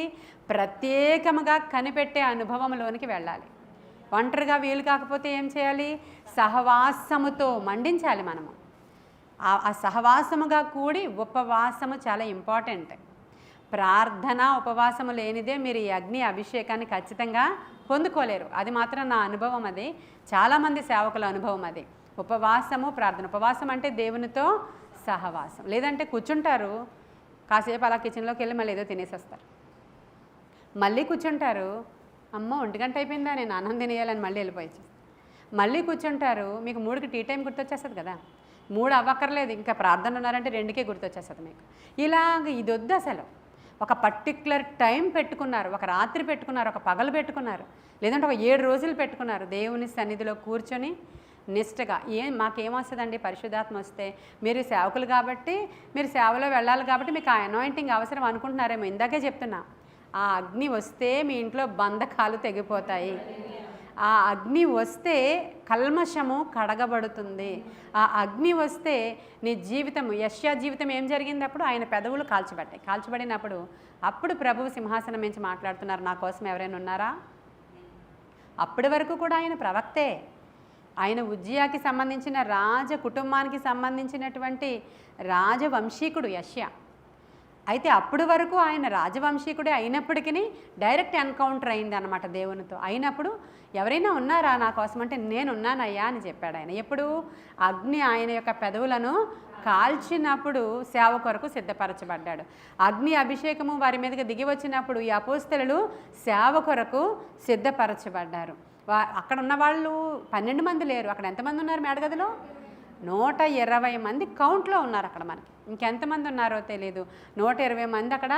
ప్రత్యేకముగా కనిపెట్టే అనుభవంలోనికి వెళ్ళాలి. ఒంటరిగా వీలు కాకపోతే ఏం చేయాలి? సహవాసముతో మండించాలి మనము. ఆ సహవాసముగా కూడి ఉపవాసము చాలా ఇంపార్టెంట్. ప్రార్థన ఉపవాసము లేనిదే మీరు ఈ అగ్ని అభిషేకాన్ని ఖచ్చితంగా పొందుకోలేరు. అది మాత్రం నా అనుభవం. అది చాలామంది సేవకుల అనుభవం. అది ఉపవాసము ప్రార్థన. ఉపవాసం అంటే దేవునితో సహవాసం. లేదంటే కూర్చుంటారు, కాసేపు అలా కిచెన్లోకి వెళ్ళి మళ్ళీ ఏదో తినేసి వస్తారు, మళ్ళీ కూర్చుంటారు, అమ్మో 1 గంట అయిపోయిందా, నేను అన్నం తినేయాలని మళ్ళీ వెళ్ళిపోయి మళ్ళీ కూర్చుంటారు. మీకు 3కి టీ టైం గుర్తొచ్చేస్తుంది కదా, 3 అవ్వక్కర్లేదు, ఇంకా ప్రార్థన ఉన్నారంటే 2కే గుర్తొచ్చేస్తుంది మీకు. ఇలాగ ఇది వద్దు అసలు. ఒక పర్టిక్యులర్ టైం పెట్టుకున్నారు, ఒక రాత్రి పెట్టుకున్నారు, ఒక పగలు పెట్టుకున్నారు, లేదంటే ఒక 7 రోజులు పెట్టుకున్నారు. దేవుని సన్నిధిలో కూర్చొని నిష్టగా మాకేమొస్తుందండి? పరిశుద్ధాత్మ వస్తే మీరు సేవకులు కాబట్టి, మీరు సేవలో వెళ్ళాలి కాబట్టి మీకు ఆ అనాయింటింగ్ అవసరం అనుకుంటున్నారేమో. ఇందాకే చెప్తున్నా, ఆ అగ్ని వస్తే మీ ఇంట్లో బంధకాలు తెగిపోతాయి. ఆ అగ్ని వస్తే కల్మషము కడగబడుతుంది. ఆ అగ్ని వస్తే నీ జీవితం, యెషయా జీవితం ఏం జరిగింది? అప్పుడు ఆయన పెదవులు కాల్చబడినప్పుడు అప్పుడు ప్రభువు సింహాసనం నుంచి మాట్లాడుతున్నారు, నా కోసం ఎవరైనా ఉన్నారా? అప్పటి వరకు కూడా ఆయన ప్రవక్తే. ఆయన ఉజ్జియాకి సంబంధించిన రాజ కుటుంబానికి సంబంధించినటువంటి రాజవంశీకుడు యెషయా. అయితే అప్పటి వరకు ఆయన రాజవంశీకుడే అయినప్పటికీ డైరెక్ట్ ఎన్కౌంటర్ అయింది అన్నమాట దేవునితో. అయినప్పుడు ఎవరైనా ఉన్నారా నా కోసం అంటే నేనున్నానయ్యా అని చెప్పాడు ఆయన. ఎప్పుడు? అగ్ని ఆయన యొక్క పెదవులను కాల్చినప్పుడు సేవ కొరకు సిద్ధపరచబడ్డాడు. అగ్ని అభిషేకము వారి మీదకి దిగి వచ్చినప్పుడు ఈ అపోస్తలులు సేవ కొరకు సిద్ధపరచబడ్డారు. అక్కడ ఉన్న వాళ్ళు 12 మంది లేరు. అక్కడ ఎంతమంది ఉన్నారు? మేడగదిలో 120 మంది కౌంట్లో ఉన్నారు అక్కడ. మనకి ఇంకెంతమంది ఉన్నారో తెలియదు. 120 మంది అక్కడ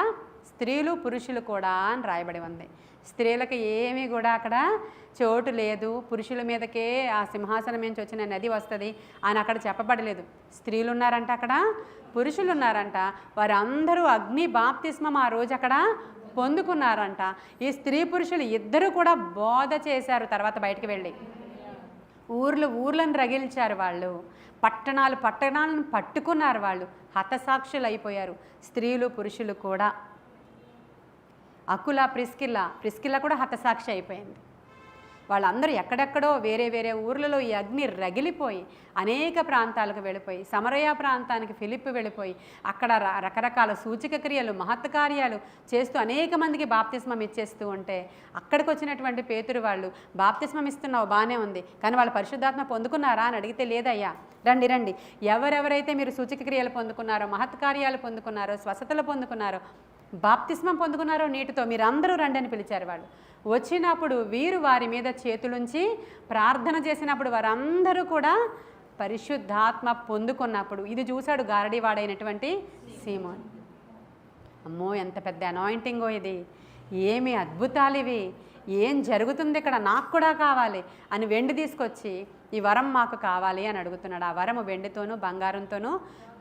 స్త్రీలు పురుషులు కూడా అని రాయబడి ఉంది. స్త్రీలకు ఏమీ కూడా అక్కడ చోటు లేదు. పురుషుల మీదకే ఆ సింహాసనం నుంచి వచ్చిన నది వస్తుంది అని అక్కడ చెప్పబడలేదు. స్త్రీలు ఉన్నారంట, అక్కడ పురుషులు ఉన్నారంట. వారందరూ అగ్ని బాప్తిస్మం ఆ రోజు అక్కడ పొందుకున్నారంట. ఈ స్త్రీ పురుషులు ఇద్దరు కూడా బోధ చేశారు. తర్వాత బయటికి వెళ్ళి ఊర్లను రగిల్చారు వాళ్ళు. పట్టణాలను పట్టుకున్నారు వాళ్ళు. హతసాక్షులు అయిపోయారు స్త్రీలు పురుషులు కూడా. అకుల ప్రిస్కిల్లా కూడా హతసాక్షి అయిపోయింది. వాళ్ళందరూ ఎక్కడెక్కడో వేరే ఊర్లలో ఈ అగ్ని రగిలిపోయి అనేక ప్రాంతాలకు వెళ్ళిపోయి, సమరయ ప్రాంతానికి ఫిలిప్పి వెళ్ళిపోయి అక్కడ రకరకాల సూచక క్రియలు, మహత్ కార్యాలు చేస్తూ అనేక మందికి బాప్తిస్మం ఇచ్చేస్తూ ఉంటే అక్కడికి వచ్చినటువంటి పేతురు వాళ్ళు, బాప్తిస్మం ఇస్తున్నావు బాగానే ఉంది, కానీ వాళ్ళు పరిశుద్ధాత్మ పొందుకున్నారా అని అడిగితే లేదయ్యా, రండి ఎవరెవరైతే మీరు సూచక క్రియలు పొందుకున్నారో, మహత్ కార్యాలు పొందుకున్నారో, స్వస్థతలు పొందుకున్నారో, బాప్తిస్మం పొందుకున్నారో నీటితో మీరందరూ రండి అని పిలిచారు. వాళ్ళు వచ్చినప్పుడు వీరు వారి మీద చేతులుంచి ప్రార్థన చేసినప్పుడు వారందరూ కూడా పరిశుద్ధాత్మ పొందుకున్నప్పుడు ఇది చూశాడు గారడీవాడైనటువంటి సీమోన్. అమ్మో ఎంత పెద్ద అనాయింటింగో ఇది, ఏమి అద్భుతాలు ఇవి, ఏం జరుగుతుంది ఇక్కడ, నాకు కూడా కావాలి అని వెండి తీసుకొచ్చి ఈ వరం మాకు కావాలి అని అడుగుతున్నాడు. ఆ వరము వెండితోనూ బంగారంతోనూ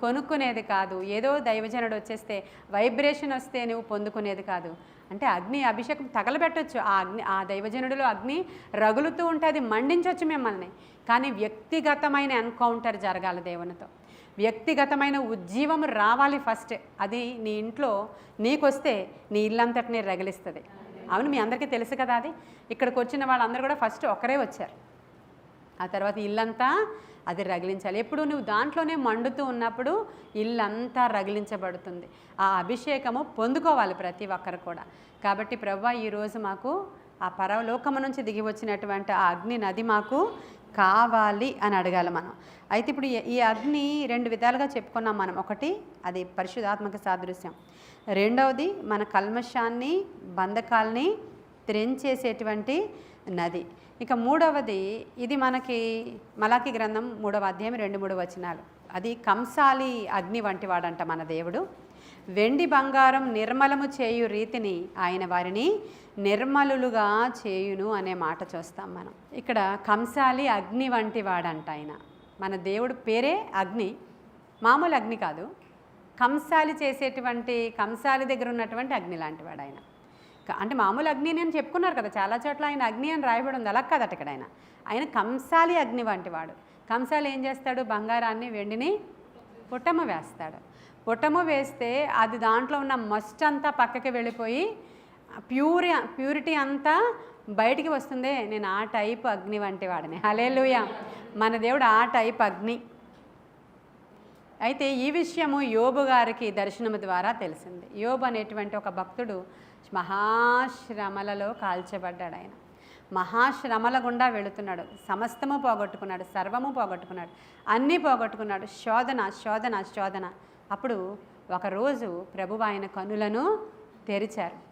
కొనుక్కునేది కాదు. ఏదో దైవజనుడు వచ్చేస్తే వైబ్రేషన్ వస్తే నువ్వు పొందుకునేది కాదు. అంటే అగ్ని అభిషేకం తగలబెట్టచ్చు. ఆ దైవజనుడిలో అగ్ని రగులుతూ ఉంటే అది మండించవచ్చు మిమ్మల్ని. కానీ వ్యక్తిగతమైన ఎన్కౌంటర్ జరగాలి దేవునితో. వ్యక్తిగతమైన ఉజ్జీవం రావాలి ఫస్ట్. అది నీ ఇంట్లో నీకొస్తే నీ ఇల్లంతటినీ రగిలిస్తుంది. అవును, మీ అందరికీ తెలుసు కదా అది. ఇక్కడికి వచ్చిన వాళ్ళందరూ కూడా ఫస్ట్ ఒకరే వచ్చారు. ఆ తర్వాత ఇల్లంతా అది రగిలించాలి. ఎప్పుడు నువ్వు దాంట్లోనే మండుతూ ఉన్నప్పుడు ఇల్లంతా రగిలించబడుతుంది. ఆ అభిషేకము పొందుకోవాలి ప్రతి ఒక్కరు కూడా. కాబట్టి ప్రభువా, ఈరోజు మాకు ఆ పరలోకము నుంచి దిగి వచ్చినటువంటి ఆ అగ్ని నది మాకు కావాలి అని అడగాలి మనం. అయితే ఇప్పుడు ఈ అగ్ని 2 విధాలుగా చెప్పుకున్నాం మనం. ఒకటి, అది పరిశుద్ధాత్మక సాదృశ్యం. రెండవది, మన కల్మషాన్ని, బంధకాల్ని త్రెంచేసేటువంటి నది. ఇక మూడవది, ఇది మనకి మలాకి గ్రంథం 3వ అధ్యాయం 2-3 వచనాలు. అది కంసాలి అగ్ని వంటి వాడంట మన దేవుడు. వెండి బంగారం నిర్మలము చేయు రీతిని ఆయన వారిని నిర్మలులుగా చేయును అనే మాట చూస్తాం మనం. ఇక్కడ కంసాలి అగ్ని వంటి వాడంట ఆయన. మన దేవుడు పేరే అగ్ని, మామూలు అగ్ని కాదు. కంసాలి చేసేటువంటి, కంసాలి దగ్గర ఉన్నటువంటి అగ్ని లాంటి వాడు ఆయన. అంటే మామూలు అగ్ని అని చెప్పుకున్నారు కదా చాలా చోట్ల, ఆయన అగ్ని అని రాయబడి ఉంది. అలా కాదట ఇక్కడ ఆయన కంసాలి అగ్ని వంటి వాడు. కంసాలి ఏం చేస్తాడు? బంగారాన్ని, వెండిని పుట్టమ వేస్తాడు. పుట్టమ వేస్తే అది దాంట్లో ఉన్న మస్ట్ అంతా పక్కకి వెళ్ళిపోయి ప్యూరిటీ అంతా బయటికి వస్తుంది. నేను ఆ టైప్ అగ్ని వంటి వాడిని. హల్లెలూయా! మన దేవుడు ఆ టైప్ అగ్ని. అయితే ఈ విషయము యోబు గారికి దర్శనము ద్వారా తెలిసింది. యోబు అనేటువంటి ఒక భక్తుడు మహాశ్రమలలో కాల్చబడ్డాడు. ఆయన మహాశ్రమల గుండా వెళుతున్నాడు. సమస్తము పోగొట్టుకున్నాడు, సర్వము పోగొట్టుకున్నాడు, అన్నీ పోగొట్టుకున్నాడు. శోధన శోధన శోధన. అప్పుడు ఒకరోజు ప్రభువు ఆయన కన్నులను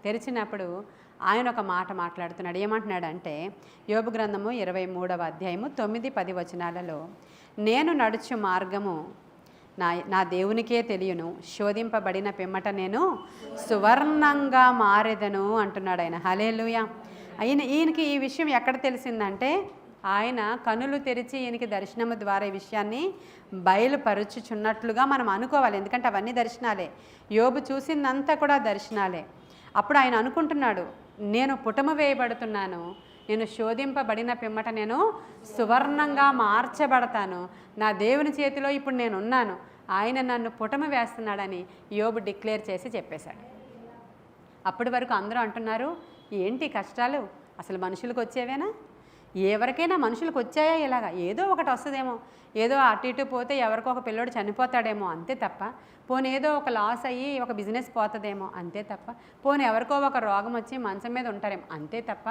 తెరిచినప్పుడు ఆయన ఒక మాట మాట్లాడుతున్నాడు. ఏమంటున్నాడంటే, యోబు గ్రంథము 23వ అధ్యాయము 9-10 వచనాలలో, నేను నడుచు మార్గము నా దేవునికే తెలియను, శోధింపబడిన పిమ్మట నేను సువర్ణంగా మారెదను అంటున్నాడు ఆయన. హల్లెలూయా! ఈయనకి ఈ విషయం ఎక్కడ తెలిసిందంటే, ఆయన కనులు తెరిచి ఈయనకి దర్శనము ద్వారా ఈ విషయాన్ని బయలుపరుచుచున్నట్లుగా మనం అనుకోవాలి. ఎందుకంటే అవన్నీ దర్శనాలే, యోబు చూసిందంతా కూడా దర్శనాలే. అప్పుడు ఆయన అనుకుంటున్నాడు, నేను పుటము వేయబడుతున్నాను, నేను శోధింపబడిన పిమ్మట నేను సువర్ణంగా మార్చబడతాను, నా దేవుని చేతిలో ఇప్పుడు నేను ఉన్నాను, ఆయన నన్ను పుటము వేస్తున్నాడని యోబు డిక్లేర్ చేసి చెప్పేశాడు. అప్పటి వరకు అందరూ అంటున్నారు, ఏంటి కష్టాలు అసలు మనుషులకు వచ్చేవేనా? ఎవరికైనా మనుషులకు వచ్చాయా? ఇలాగా ఏదో ఒకటి వస్తుందేమో, ఏదో అటు ఇటు పోతే ఎవరికో ఒక పిల్లోడు చనిపోతాడేమో, అంతే తప్ప. పోనీ ఏదో ఒక లాస్ అయ్యి ఒక బిజినెస్ పోతుందేమో, అంతే తప్ప. పోనీ ఎవరికో ఒక రోగం వచ్చి మంచం మీద ఉంటారేమో, అంతే తప్ప.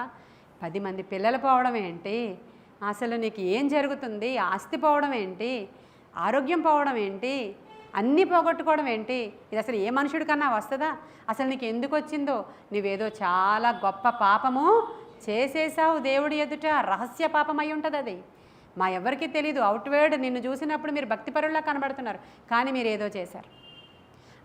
10 మంది పిల్లలు పోవడం ఏంటి? అసలు నీకు ఏం జరుగుతుంది? ఆస్తి పోవడం ఏంటి? ఆరోగ్యం పోవడం ఏంటి? అన్నీ పోగొట్టుకోవడం ఏంటి? ఇది అసలు ఏ మనుషుడి కన్నా వస్తుందా? అసలు నీకు ఎందుకు వచ్చిందో? నువ్వేదో చాలా గొప్ప పాపము చేసేసావు దేవుడి ఎదుట, రహస్య పాపం అయి ఉంటుంది అది. మా ఎవరికి తెలీదు, అవుట్వర్డ్ నిన్ను చూసినప్పుడు మీరు భక్తిపరుల్లా కనబడుతున్నారు, కానీ మీరు ఏదో చేశారు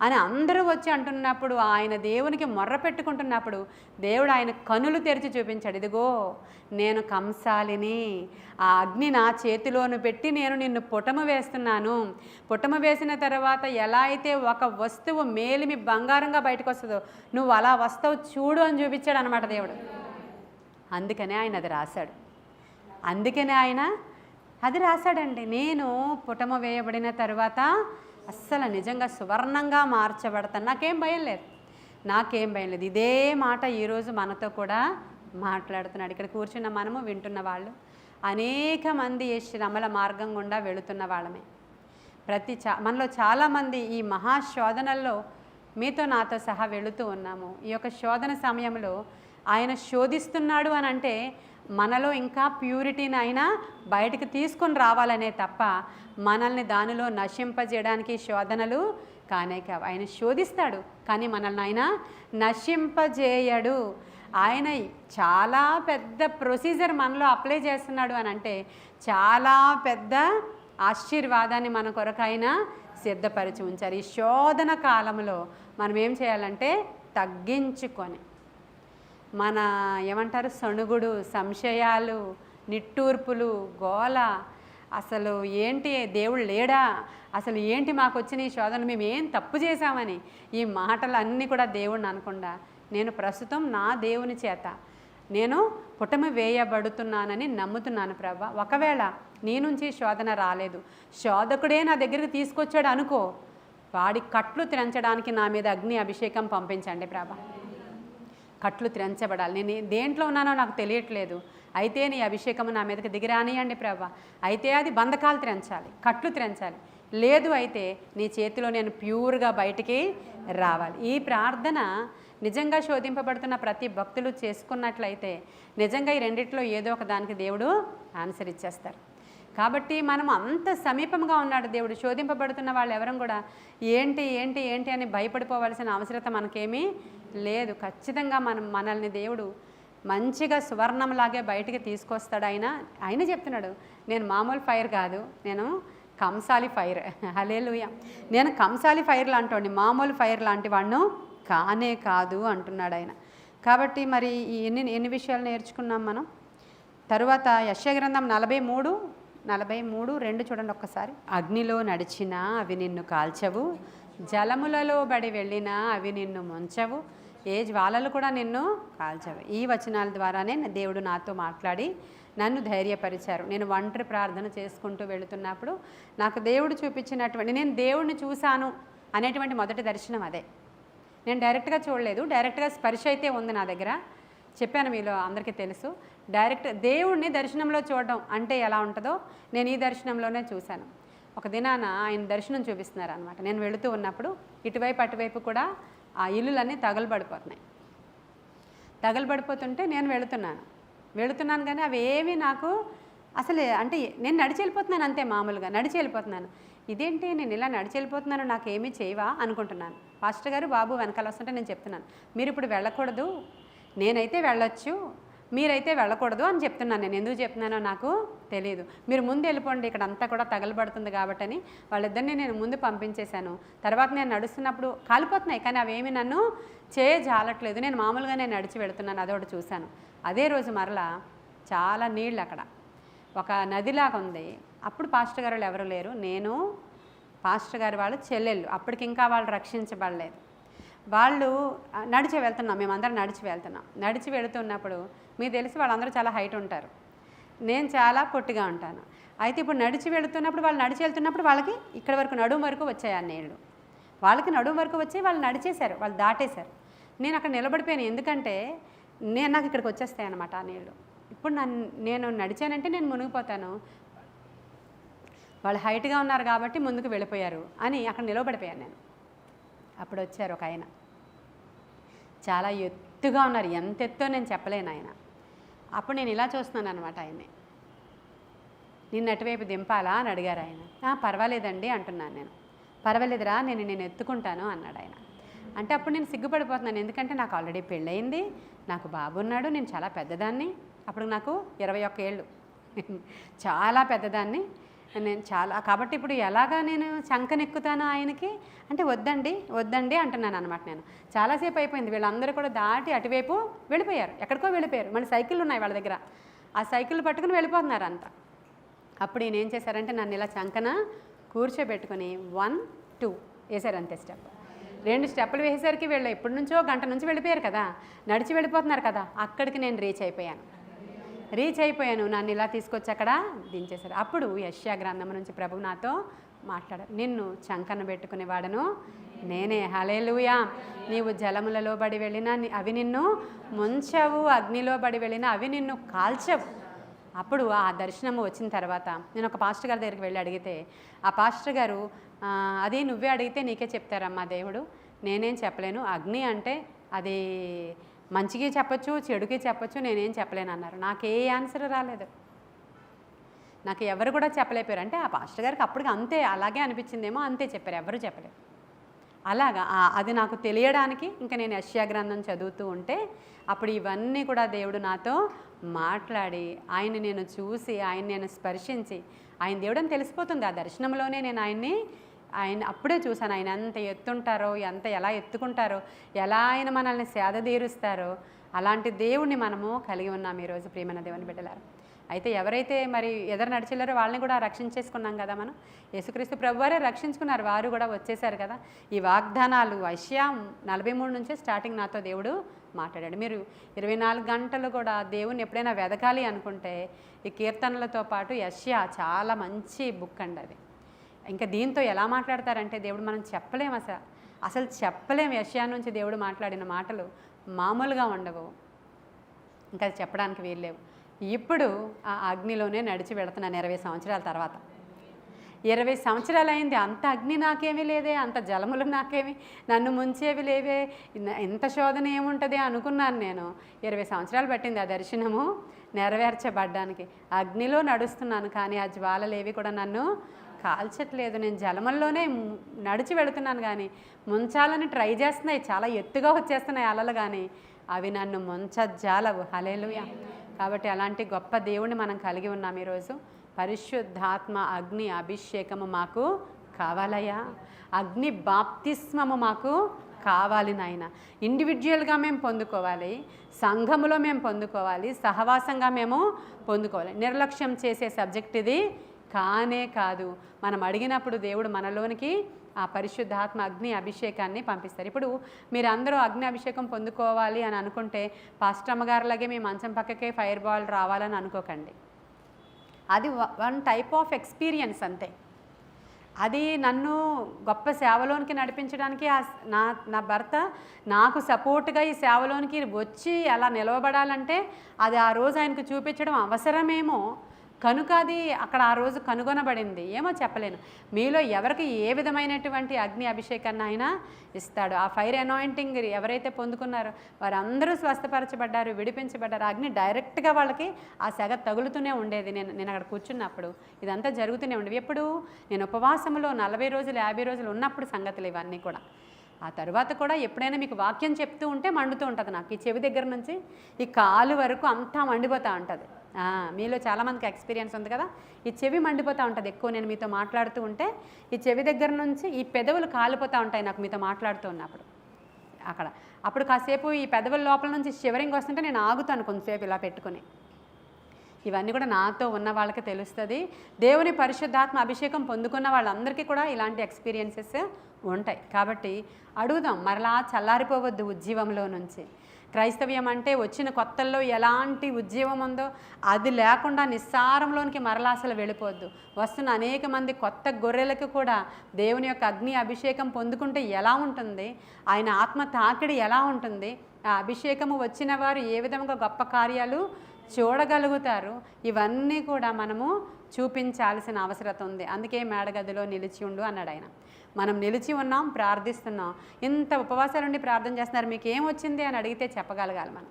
అని అందరూ వచ్చి అంటున్నప్పుడు, ఆయన దేవునికి మొర్ర పెట్టుకుంటున్నప్పుడు దేవుడు ఆయన కనులు తెరిచి చూపించాడు. ఇదిగో నేను కంసాలిని, ఆ అగ్ని నా చేతిలోను పెట్టి నేను నిన్ను పుటము వేస్తున్నాను. పుటము వేసిన తర్వాత ఎలా అయితే ఒక వస్తువు మేలిమి బంగారంగా బయటకు వస్తుందో, నువ్వు అలా వస్తావు చూడు అని చూపించాడు అనమాట దేవుడు. అందుకనే ఆయన అది రాశాడు. అందుకనే ఆయన అది రాశాడండి. నేను పుటము వేయబడిన తర్వాత అస్సలు నిజంగా సువర్ణంగా మార్చబడతాను, నాకేం భయం లేదు, నాకేం భయం లేదు. ఇదే మాట ఈరోజు మనతో కూడా మాట్లాడుతున్నాడు. ఇక్కడ కూర్చున్న మనము, వింటున్న వాళ్ళు అనేక మంది ఈ శ్రమల మార్గం గుండా వెళుతున్న వాళ్ళమే. మనలో చాలామంది ఈ మహాశోధనల్లో మీతో నాతో సహా వెళుతూ ఉన్నాము. ఈ యొక్క శోధన సమయంలో ఆయన శోధిస్తున్నాడు అని అంటే మనలో ఇంకా ప్యూరిటీని ఆయన బయటికి తీసుకొని రావాలనే తప్ప మనల్ని దానిలో నశింపజేయడానికి శోధనలు కానే కావు. ఆయన శోధిస్తాడు, కానీ మనల్ని ఆయన నశింపజేయడు. ఆయన చాలా పెద్ద ప్రొసీజర్ మనలో అప్లై చేస్తున్నాడు అని అంటే చాలా పెద్ద ఆశీర్వాదాన్ని మన కొరకు ఆయన సిద్ధపరిచి ఉంచారు. ఈ శోధన కాలంలో మనం ఏం చేయాలంటే తగ్గించుకొని, మన ఏమంటారు సణుగుడు, సంశయాలు, నిట్టూర్పులు, గోల, అసలు ఏంటి దేవుడు లేడా, అసలు ఏంటి మాకు వచ్చిన ఈ శోధన, మేము ఏం తప్పు చేశామని ఈ మాటలన్నీ కూడా దేవుడిని అనకుండా, నేను ప్రస్తుతం నా దేవుని చేత నేను పుటమి వేయబడుతున్నానని నమ్ముతున్నాను ప్రభా. ఒకవేళ నీ నుంచి శోధన రాలేదు, శోధకుడే నా దగ్గరికి తీసుకొచ్చాడు అనుకో, వాడి కట్లు త్రెంచడానికి నా మీద అగ్ని అభిషేకం పంపించండి ప్రభా. కట్లు త్రెంచబడాలి. నేను దేంట్లో ఉన్నానో నాకు తెలియట్లేదు, అయితే నీ అభిషేకము నా మీదకి దిగిరానియండి ప్రభా. అయితే అది బంధకాలు త్రెంచాలి, కట్లు త్రెంచాలి. లేదు అయితే నీ చేతిలో నేను ప్యూర్గా బయటికి రావాలి. ఈ ప్రార్థన నిజంగా శోధింపబడుతున్న ప్రతి భక్తులు చేసుకున్నట్లయితే నిజంగా ఈ రెండిట్లో ఏదో ఒక దానికి దేవుడు ఆన్సర్ ఇచ్చేస్తారు. కాబట్టి మనం అంత సమీపంగా ఉన్నాడు దేవుడు. శోధింపబడుతున్న వాళ్ళు ఎవరం కూడా ఏంటి ఏంటి ఏంటి అని భయపడిపోవాల్సిన అవసరత మనకేమీ లేదు. ఖచ్చితంగా మనల్ని దేవుడు మంచిగా సువర్ణంలాగే బయటికి తీసుకొస్తాడు. ఆయన చెప్తున్నాడు, నేను మామూలు ఫైర్ కాదు, నేను కంసాలి ఫైర్. హల్లెలూయా. నేను కంసాలి ఫైర్ లాంటి మామూలు ఫైర్ లాంటి వాడిను కానే కాదు అంటున్నాడు ఆయన. కాబట్టి మరి ఎన్ని విషయాలు నేర్చుకున్నాం మనం. తరువాత యెషయా గ్రంథం 43:2 చూడండి ఒక్కసారి. అగ్నిలో నడిచినా అవి నిన్ను కాల్చవు, జలములలో బడి వెళ్ళినా అవి నిన్ను ముంచవు, ఏ జ్వాలలు కూడా నిన్ను కాల్చవు. ఈ వచనాల ద్వారానే దేవుడు నాతో మాట్లాడి నన్ను ధైర్యపరిచారు. నేను ఒంటరి ప్రార్థన చేసుకుంటూ వెళుతున్నప్పుడు నాకు దేవుడు చూపించినటువంటి, నేను దేవుడిని చూశాను అనేటువంటి మొదటి దర్శనం అదే. నేను డైరెక్ట్గా చూడలేదు, డైరెక్ట్గా స్పర్శ అయితే ఉంది నా దగ్గర. చెప్పాను, మీలో అందరికీ తెలుసు. డైరెక్ట్ దేవుడిని దర్శనంలో చూడడం అంటే ఎలా ఉంటుందో నేను ఈ దర్శనంలోనే చూశాను. ఒక దినాన ఆయన దర్శనం చూపిస్తున్నారు అనమాట. నేను వెళుతూ ఉన్నప్పుడు ఇటువైపు అటువైపు కూడా ఆ ఇల్లులన్నీ తగలబడిపోతుంటే నేను వెళుతున్నాను కానీ అవి ఏమీ నాకు అసలు, అంటే నేను నడిచి వెళ్ళిపోతున్నాను అంతే, మామూలుగా నడిచి వెళ్ళిపోతున్నాను. ఇదేంటి నేను ఇలా నడిచి వెళ్ళిపోతున్నాను, నాకేమీ చేయవా అనుకుంటున్నాను. పాస్టర్ గారు బాబు వెనకాల వస్తుంటే నేను చెప్తున్నాను, మీరు ఇప్పుడు వెళ్ళకూడదు, నేనైతే వెళ్ళొచ్చు, మీరైతే వెళ్ళకూడదు అని చెప్తున్నాను. నేను ఎందుకు చెప్తున్నానో నాకు తెలియదు, మీరు ముందు వెళ్ళిపోండి, ఇక్కడ అంతా కూడా తగలబడుతుంది కాబట్టి అని వాళ్ళిద్దరిని నేను ముందు పంపించేశాను. తర్వాత నేను నడుస్తున్నప్పుడు కాలిపోతున్నాయి కానీ అవేమి నన్ను చేయజాలట్లేదు. నేను మామూలుగానే నడిచి వెళుతున్నాను, అదొకటి చూశాను. అదే రోజు మరలా చాలా నీళ్ళు, అక్కడ ఒక నదిలాగా ఉంది. అప్పుడు పాస్టర్ గారు ఎవరు లేరు, నేను పాస్టర్ గారు వాళ్ళు చెల్లెళ్ళు, అప్పటికి ఇంకా వాళ్ళు రక్షించబడలేదు. వాళ్ళు నడిచి వెళ్తున్నాం, మేమందరం నడిచి వెళుతున్నప్పుడు మీకు తెలిసి వాళ్ళందరూ చాలా హైట్ ఉంటారు, నేను చాలా పొట్టిగా ఉంటాను. అయితే ఇప్పుడు నడిచి వెళుతున్నప్పుడు వాళ్ళు నడిచి వెళ్తున్నప్పుడు వాళ్ళకి ఇక్కడ వరకు నడుము వరకు వచ్చాయి ఆ నీళ్ళు. వాళ్ళకి నడుము వరకు వచ్చి వాళ్ళు నడిచేశారు, వాళ్ళు దాటేశారు. నేను అక్కడ నిలబడిపోయాను, ఎందుకంటే నాకు ఇక్కడికి వచ్చేస్తాయి అన్నమాట ఆ నీళ్ళు. ఇప్పుడు నేను నడిచానంటే నేను మునిగిపోతాను, వాళ్ళు హైట్గా ఉన్నారు కాబట్టి ముందుకు వెళ్ళిపోయారు అని అక్కడ నిలబడిపోయాను నేను. అప్పుడు వచ్చారు ఒక ఆయన, చాలా ఎత్తుగా ఉన్నారు, ఎంత ఎత్తో నేను చెప్పలేను ఆయన. అప్పుడు నేను ఇలా చూస్తున్నాను అనమాట ఆయన్ని. నిన్ను అటువైపు దింపాలా అని అడిగారు ఆయన. పర్వాలేదండి అంటున్నాను నేను. పర్వాలేదురా, నేను ఎత్తుకుంటాను అన్నాడు ఆయన. అంటే అప్పుడు నేను సిగ్గుపడిపోతున్నాను, ఎందుకంటే నాకు ఆల్రెడీ పెళ్ళయింది, నాకు బాబు ఉన్నాడు, నేను చాలా పెద్దదాన్ని. అప్పుడు నాకు 21 ఏళ్ళు, చాలా పెద్దదాన్ని నేను చాలా. కాబట్టి ఇప్పుడు ఎలాగా నేను చంకనెక్కుతాను ఆయనకి అంటే వద్దండి అంటున్నాను అనమాట. నేను చాలాసేపు అయిపోయింది, వీళ్ళందరూ కూడా దాటి అటువైపు వెళ్ళిపోయారు, ఎక్కడికో వెళ్ళిపోయారు. మన సైకిళ్ళు ఉన్నాయి వాళ్ళ దగ్గర, ఆ సైకిల్ పట్టుకుని వెళ్ళిపోతున్నారు అంతా. అప్పుడు ఈయన ఏం చేశారంటే నన్ను ఇలా చంకన కూర్చోబెట్టుకుని 1 2 వేశారు అంతే. 2 స్టెప్పులు వేసేసరికి వీళ్ళు ఎప్పటి నుంచో గంట నుంచి వెళ్ళిపోయారు కదా, నడిచి వెళ్ళిపోతున్నారు కదా, అక్కడికి నేను రీచ్ అయిపోయాను. నన్ను ఇలా తీసుకొచ్చి అక్కడ దించేశారు. అప్పుడు యెషయా గ్రంథం నుంచి ప్రభువు నాతో మాట్లాడారు, నిన్ను చంకన పెట్టుకునేవాడను నేనే. హల్లెలూయా. నీవు జలములలో బడి వెళ్ళినా అవి నిన్ను ముంచవు, అగ్నిలో బడి వెళ్ళినా అవి నిన్ను కాల్చవు. అప్పుడు ఆ దర్శనము వచ్చిన తర్వాత నేను ఒక పాస్టర్ గారి దగ్గరికి వెళ్ళి అడిగితే ఆ పాస్టర్ గారు, అది నువ్వే అడిగితే నీకే చెప్తారమ్మా దేవుడు, నేనేం చెప్పలేను. అగ్ని అంటే అది మంచికి చెప్పచ్చు, చెడుకి చెప్పచ్చు, నేనేం చెప్పలేను అన్నారు. నాకే ఆన్సర్ రాలేదు, నాకు ఎవరు కూడా చెప్పలేపారు. అంటే ఆ పాస్టర్ గారికి అప్పటికి అంతే అలాగే అనిపించిందేమో, అంతే చెప్పారు, ఎవరు చెప్పలేరు. అలాగా అది నాకు తెలియడానికి ఇంకా నేను యెషయా గ్రంథం చదువుతూ ఉంటే అప్పుడు ఇవన్నీ కూడా దేవుడు నాతో మాట్లాడి ఆయన నేను చూసి ఆయన నేను స్పర్శించి ఆయన దేవుడు అని తెలిసిపోతుంది. ఆ దర్శనంలోనే నేను ఆయన అప్పుడే చూశాను, ఆయన ఎంత ఎత్తుంటారో, ఎలా ఎత్తుకుంటారో, ఎలా ఆయన మనల్ని సేద తీరుస్తారో, అలాంటి దేవుణ్ణి మనము కలిగి ఉన్నాం ఈరోజు ప్రియమైన దేవుని బిడ్డలారు. అయితే ఎవరైతే మరి ఎదురు నడిచెళ్ళారో వాళ్ళని కూడా రక్షించేసుకున్నాం కదా మనం. యేసుక్రీస్తు ప్రభువారే రక్షించుకున్నారు, వారు కూడా వచ్చేసారు కదా. ఈ వాగ్దానాలు యెషయా 43 నుంచే స్టార్టింగ్ నాతో దేవుడు మాట్లాడాడు. మీరు 24 గంటలు కూడా దేవుని ఎప్పుడైనా వెదకాలి అనుకుంటే ఈ కీర్తనలతో పాటు యెషయా చాలా మంచి బుక్ అండి అది. ఇంకా దీంతో ఎలా మాట్లాడతారంటే దేవుడు మనం చెప్పలేము, అసలు చెప్పలేము. యెషయా నుంచి దేవుడు మాట్లాడిన మాటలు మామూలుగా ఉండవు, ఇంకా చెప్పడానికి వీల్లేవు. ఇప్పుడు ఆ అగ్నిలోనే నడిచి వెళుతున్నాను 20 సంవత్సరాల తర్వాత. 20 సంవత్సరాలు అయింది, అంత అగ్ని నాకేమీ లేదే, అంత జలములు నాకేమి నన్ను ముంచేవి లేవే, ఎంత శోధన ఏముంటుంది అనుకున్నాను నేను. 20 సంవత్సరాలు పట్టింది ఆ దర్శనము నెరవేర్చబడ్డానికి. అగ్నిలో నడుస్తున్నాను, కానీ ఆ జ్వాలలేవి కూడా నన్ను కాల్చట్లేదు. నేను జలముల్లోనే నడిచి వెళుతున్నాను, కానీ ముంచాలని ట్రై చేస్తున్నాయి, చాలా ఎత్తుగా వచ్చేస్తున్నాయి అలలు, కానీ అవి నన్ను ముంచజాలవు. హల్లెలూయా. కాబట్టి అలాంటి గొప్ప దేవుణ్ణి మనం కలిగి ఉన్నాం ఈరోజు. పరిశుద్ధాత్మ అగ్ని అభిషేకము మాకు కావాలయ్యా, అగ్ని బాప్తిస్మము మాకు కావాలి నాయన. ఇండివిజువల్గా మేము పొందుకోవాలి, సంఘములో మేము పొందుకోవాలి, సహవాసంగా మేము పొందుకోవాలి. నిర్లక్ష్యం చేసే సబ్జెక్ట్ ఇది కానే కాదు. మనం అడిగినప్పుడు దేవుడు మనలోనికి ఆ పరిశుద్ధాత్మ అగ్ని అభిషేకాన్ని పంపిస్తారు. ఇప్పుడు మీరు అందరూ అగ్ని అభిషేకం పొందుకోవాలి అని అనుకుంటే పాస్టర్ అమ్మగారులాగే మీ మంచం పక్కకే ఫైర్ బాల్ రావాలని అనుకోకండి. అది వన్ టైప్ ఆఫ్ ఎక్స్పీరియన్స్ అంతే. అది నన్ను గొప్ప సేవలోనికి నడిపించడానికి నా భర్త నాకు సపోర్ట్గా ఈ సేవలోనికి వచ్చి అలా నిలవబడాలంటే అది ఆ రోజు ఆయనకు చూపించడం అవసరమేమో కనుక అది అక్కడ ఆ రోజు కనుగొనబడింది. ఏమో చెప్పలేను. మీలో ఎవరికి ఏ విధమైనటువంటి అగ్ని అభిషేకాన్ని అయినా ఇస్తాడు. ఆ ఫైర్ అనాయింటింగ్ ఎవరైతే పొందుకున్నారో వారందరూ స్వస్థపరచబడ్డారు, విడిపించబడ్డారు. అగ్ని డైరెక్ట్గా వాళ్ళకి ఆ సెగ తగులుతూనే ఉండేది. నేను అక్కడ కూర్చున్నప్పుడు ఇదంతా జరుగుతూనే ఉండేవి. ఎప్పుడు నేను ఉపవాసంలో 40 రోజులు 50 రోజులు ఉన్నప్పుడు సంగతులు ఇవన్నీ కూడా. ఆ తర్వాత కూడా ఎప్పుడైనా మీకు వాక్యం చెప్తూ ఉంటే మండుతూ ఉంటుంది నాకు. ఈ చెవి దగ్గర నుంచి ఈ కాలు వరకు అంతా మండిపోతూ ఉంటుంది. మీలో చాలామందికి ఎక్స్పీరియన్స్ ఉంది కదా, ఈ చెవి మండిపోతూ ఉంటుంది ఎక్కువ నేను మీతో మాట్లాడుతూ ఉంటే. ఈ చెవి దగ్గర నుంచి ఈ పెదవులు కాలిపోతూ ఉంటాయి నాకు మీతో మాట్లాడుతూ ఉన్నప్పుడు. అప్పుడు కాసేపు ఈ పెదవుల లోపల నుంచి షివరింగ్ వస్తుంటే నేను ఆగుతాను కొంతసేపు ఇలా పెట్టుకుని. ఇవన్నీ కూడా నాతో ఉన్న వాళ్ళకి తెలుస్తుంది. దేవుని పరిశుద్ధాత్మ అభిషేకం పొందుకున్న వాళ్ళందరికీ కూడా ఇలాంటి ఎక్స్పీరియన్సెస్ ఉంటాయి. కాబట్టి అడుగుదాం, మరలా చల్లారిపోవద్దు ఉజ్జీవంలో నుంచి. క్రైస్తవ్యం అంటే వచ్చిన కొత్తల్లో ఎలాంటి ఉద్యమం ఉందో అది లేకుండా నిస్సారంలోనికి మరలా అసలు వెళ్ళిపోవద్దు. వస్తున్న అనేక మంది కొత్త గొర్రెలకు కూడా దేవుని యొక్క అగ్ని అభిషేకం పొందుకుంటే ఎలా ఉంటుంది, ఆయన ఆత్మ తాకిడి ఎలా ఉంటుంది, ఆ అభిషేకము వచ్చిన వారు ఏ విధంగా గొప్ప కార్యాలు చూడగలుగుతారు, ఇవన్నీ కూడా మనము చూపించాల్సిన అవసరం ఉంది. అందుకే మేడగదిలో నిలిచి ఉండు అన్నాడు ఆయన. మనం నిలిచి ఉన్నాం, ప్రార్థిస్తున్నాం. ఇంత ఉపవాసాలు ఉండి ప్రార్థన చేస్తున్నారు, మీకు ఏమొచ్చింది అని అడిగితే చెప్పగలగాలి. మనం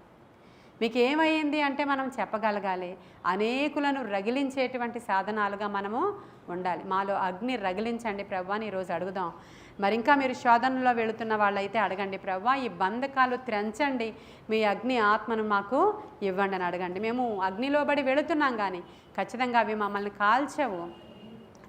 మీకు ఏమైంది అంటే మనం చెప్పగలగాలి. అనేకులను రగిలించేటువంటి సాధనాలుగా మనము ఉండాలి. మాలో అగ్ని రగిలించండి ప్రభువా అని ఈరోజు అడుగుదాం. మరి ఇంకా మీరు శోధనలో వెళుతున్న వాళ్ళైతే అడగండి, ప్రభువా ఈ బంధకాలు త్రెంచండి, మీ అగ్ని ఆత్మను మాకు ఇవ్వండి అని అడగండి. మేము అగ్నిలోబడి వెళుతున్నాం, కానీ ఖచ్చితంగా అవి మమ్మల్ని కాల్చవు.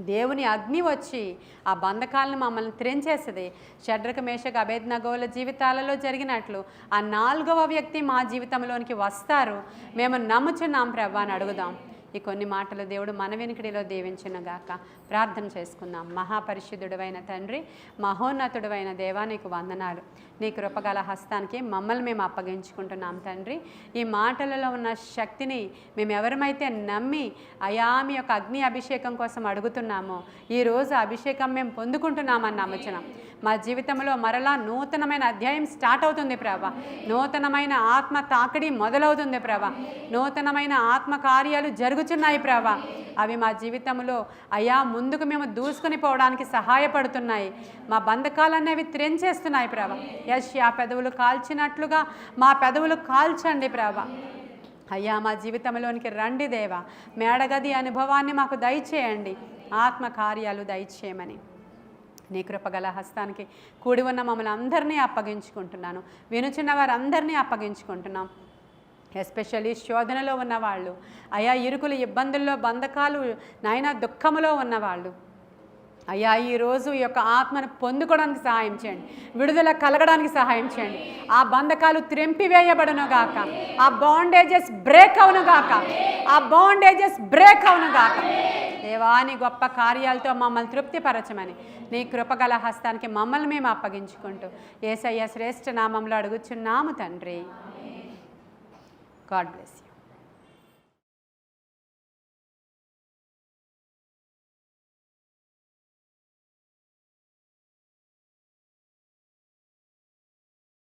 దేవుని అగ్ని వచ్చి ఆ బంధకాలను మమ్మల్ని త్రెంచేస్తుంది. షడ్రక మేషక అబేద్నగోల జీవితాలలో జరిగినట్లు ఆ 4వ వ్యక్తి మా జీవితంలోనికి వస్తారు. మేము నమ్ముచున్నాం ప్రభువా అని అడుగుదాం. ఈ కొన్ని మాటలు దేవుడు మన వెనుకడిలో దీవించునుగాక. ప్రార్థన చేసుకుందాం. మహాపరిశుద్ధుడైన తండ్రి, మహోన్నతుడైన దేవా, నీకు వందనాలు. నీ కృపగల హస్తానికి మమ్మల్ని మేము అప్పగించుకుంటున్నాం తండ్రి. ఈ మాటలలో ఉన్న శక్తిని మేము ఎవరమైతే నమ్మి అయా మీ యొక్క అగ్ని అభిషేకం కోసం అడుగుతున్నామో ఈరోజు అభిషేకం మేము పొందుకుంటున్నామని నమ్ముచున్నాం. మా జీవితంలో మరలా నూతనమైన అధ్యాయం స్టార్ట్ అవుతుంది ప్రభా. నూతనమైన ఆత్మ తాకిడి మొదలవుతుంది ప్రభా. నూతనమైన ఆత్మ కార్యాలు జరుగుతున్నాయి ప్రభా. అవి మా జీవితంలో అయా ముందుకు మేము దూసుకొని పోవడానికి సహాయపడుతున్నాయి. మా బంధకాలనేవి త్రెంచేస్తున్నాయి ప్రభా. యశ్ ఆ పెదవులు కాల్చినట్లుగా మా పెదవులు కాల్చండి ప్రభా. అయ్యా మా జీవితంలోనికి రండి దేవా. మేడగది అనుభవాన్ని మాకు దయచేయండి, ఆత్మ కార్యాలు దయచేయమని నీ కృపగల హస్తానికి కూడి ఉన్న మమ్మల్ని అందరినీ అప్పగించుకుంటున్నాను. వినుచున్న వారందరినీ అప్పగించుకుంటున్నాం. ఎస్పెషల్లీ శోధనలో ఉన్నవాళ్ళు, అయా ఇరుకులు ఇబ్బందుల్లో బంధకాలు నాయన దుఃఖములో ఉన్నవాళ్ళు, అయ్యా ఈరోజు ఈ యొక్క ఆత్మను పొందుకోవడానికి సహాయం చేయండి, విడుదల కలగడానికి సహాయం చేయండి. ఆ బంధకాలు త్రెంపివేయబడును గాక, ఆ బాండేజెస్ బ్రేక్ అవును గాక, ఆ బాండేజెస్ బ్రేక్ అవును గాక. దేవాని గొప్ప కార్యాలతో మమ్మల్ని తృప్తిపరచమని నీ కృపగల హస్తానికి మమ్మల్ని మేము అప్పగించుకుంటూ యేసయ్య శ్రేష్ఠ నామంలో అడుగుచున్నాము తండ్రి. God bless.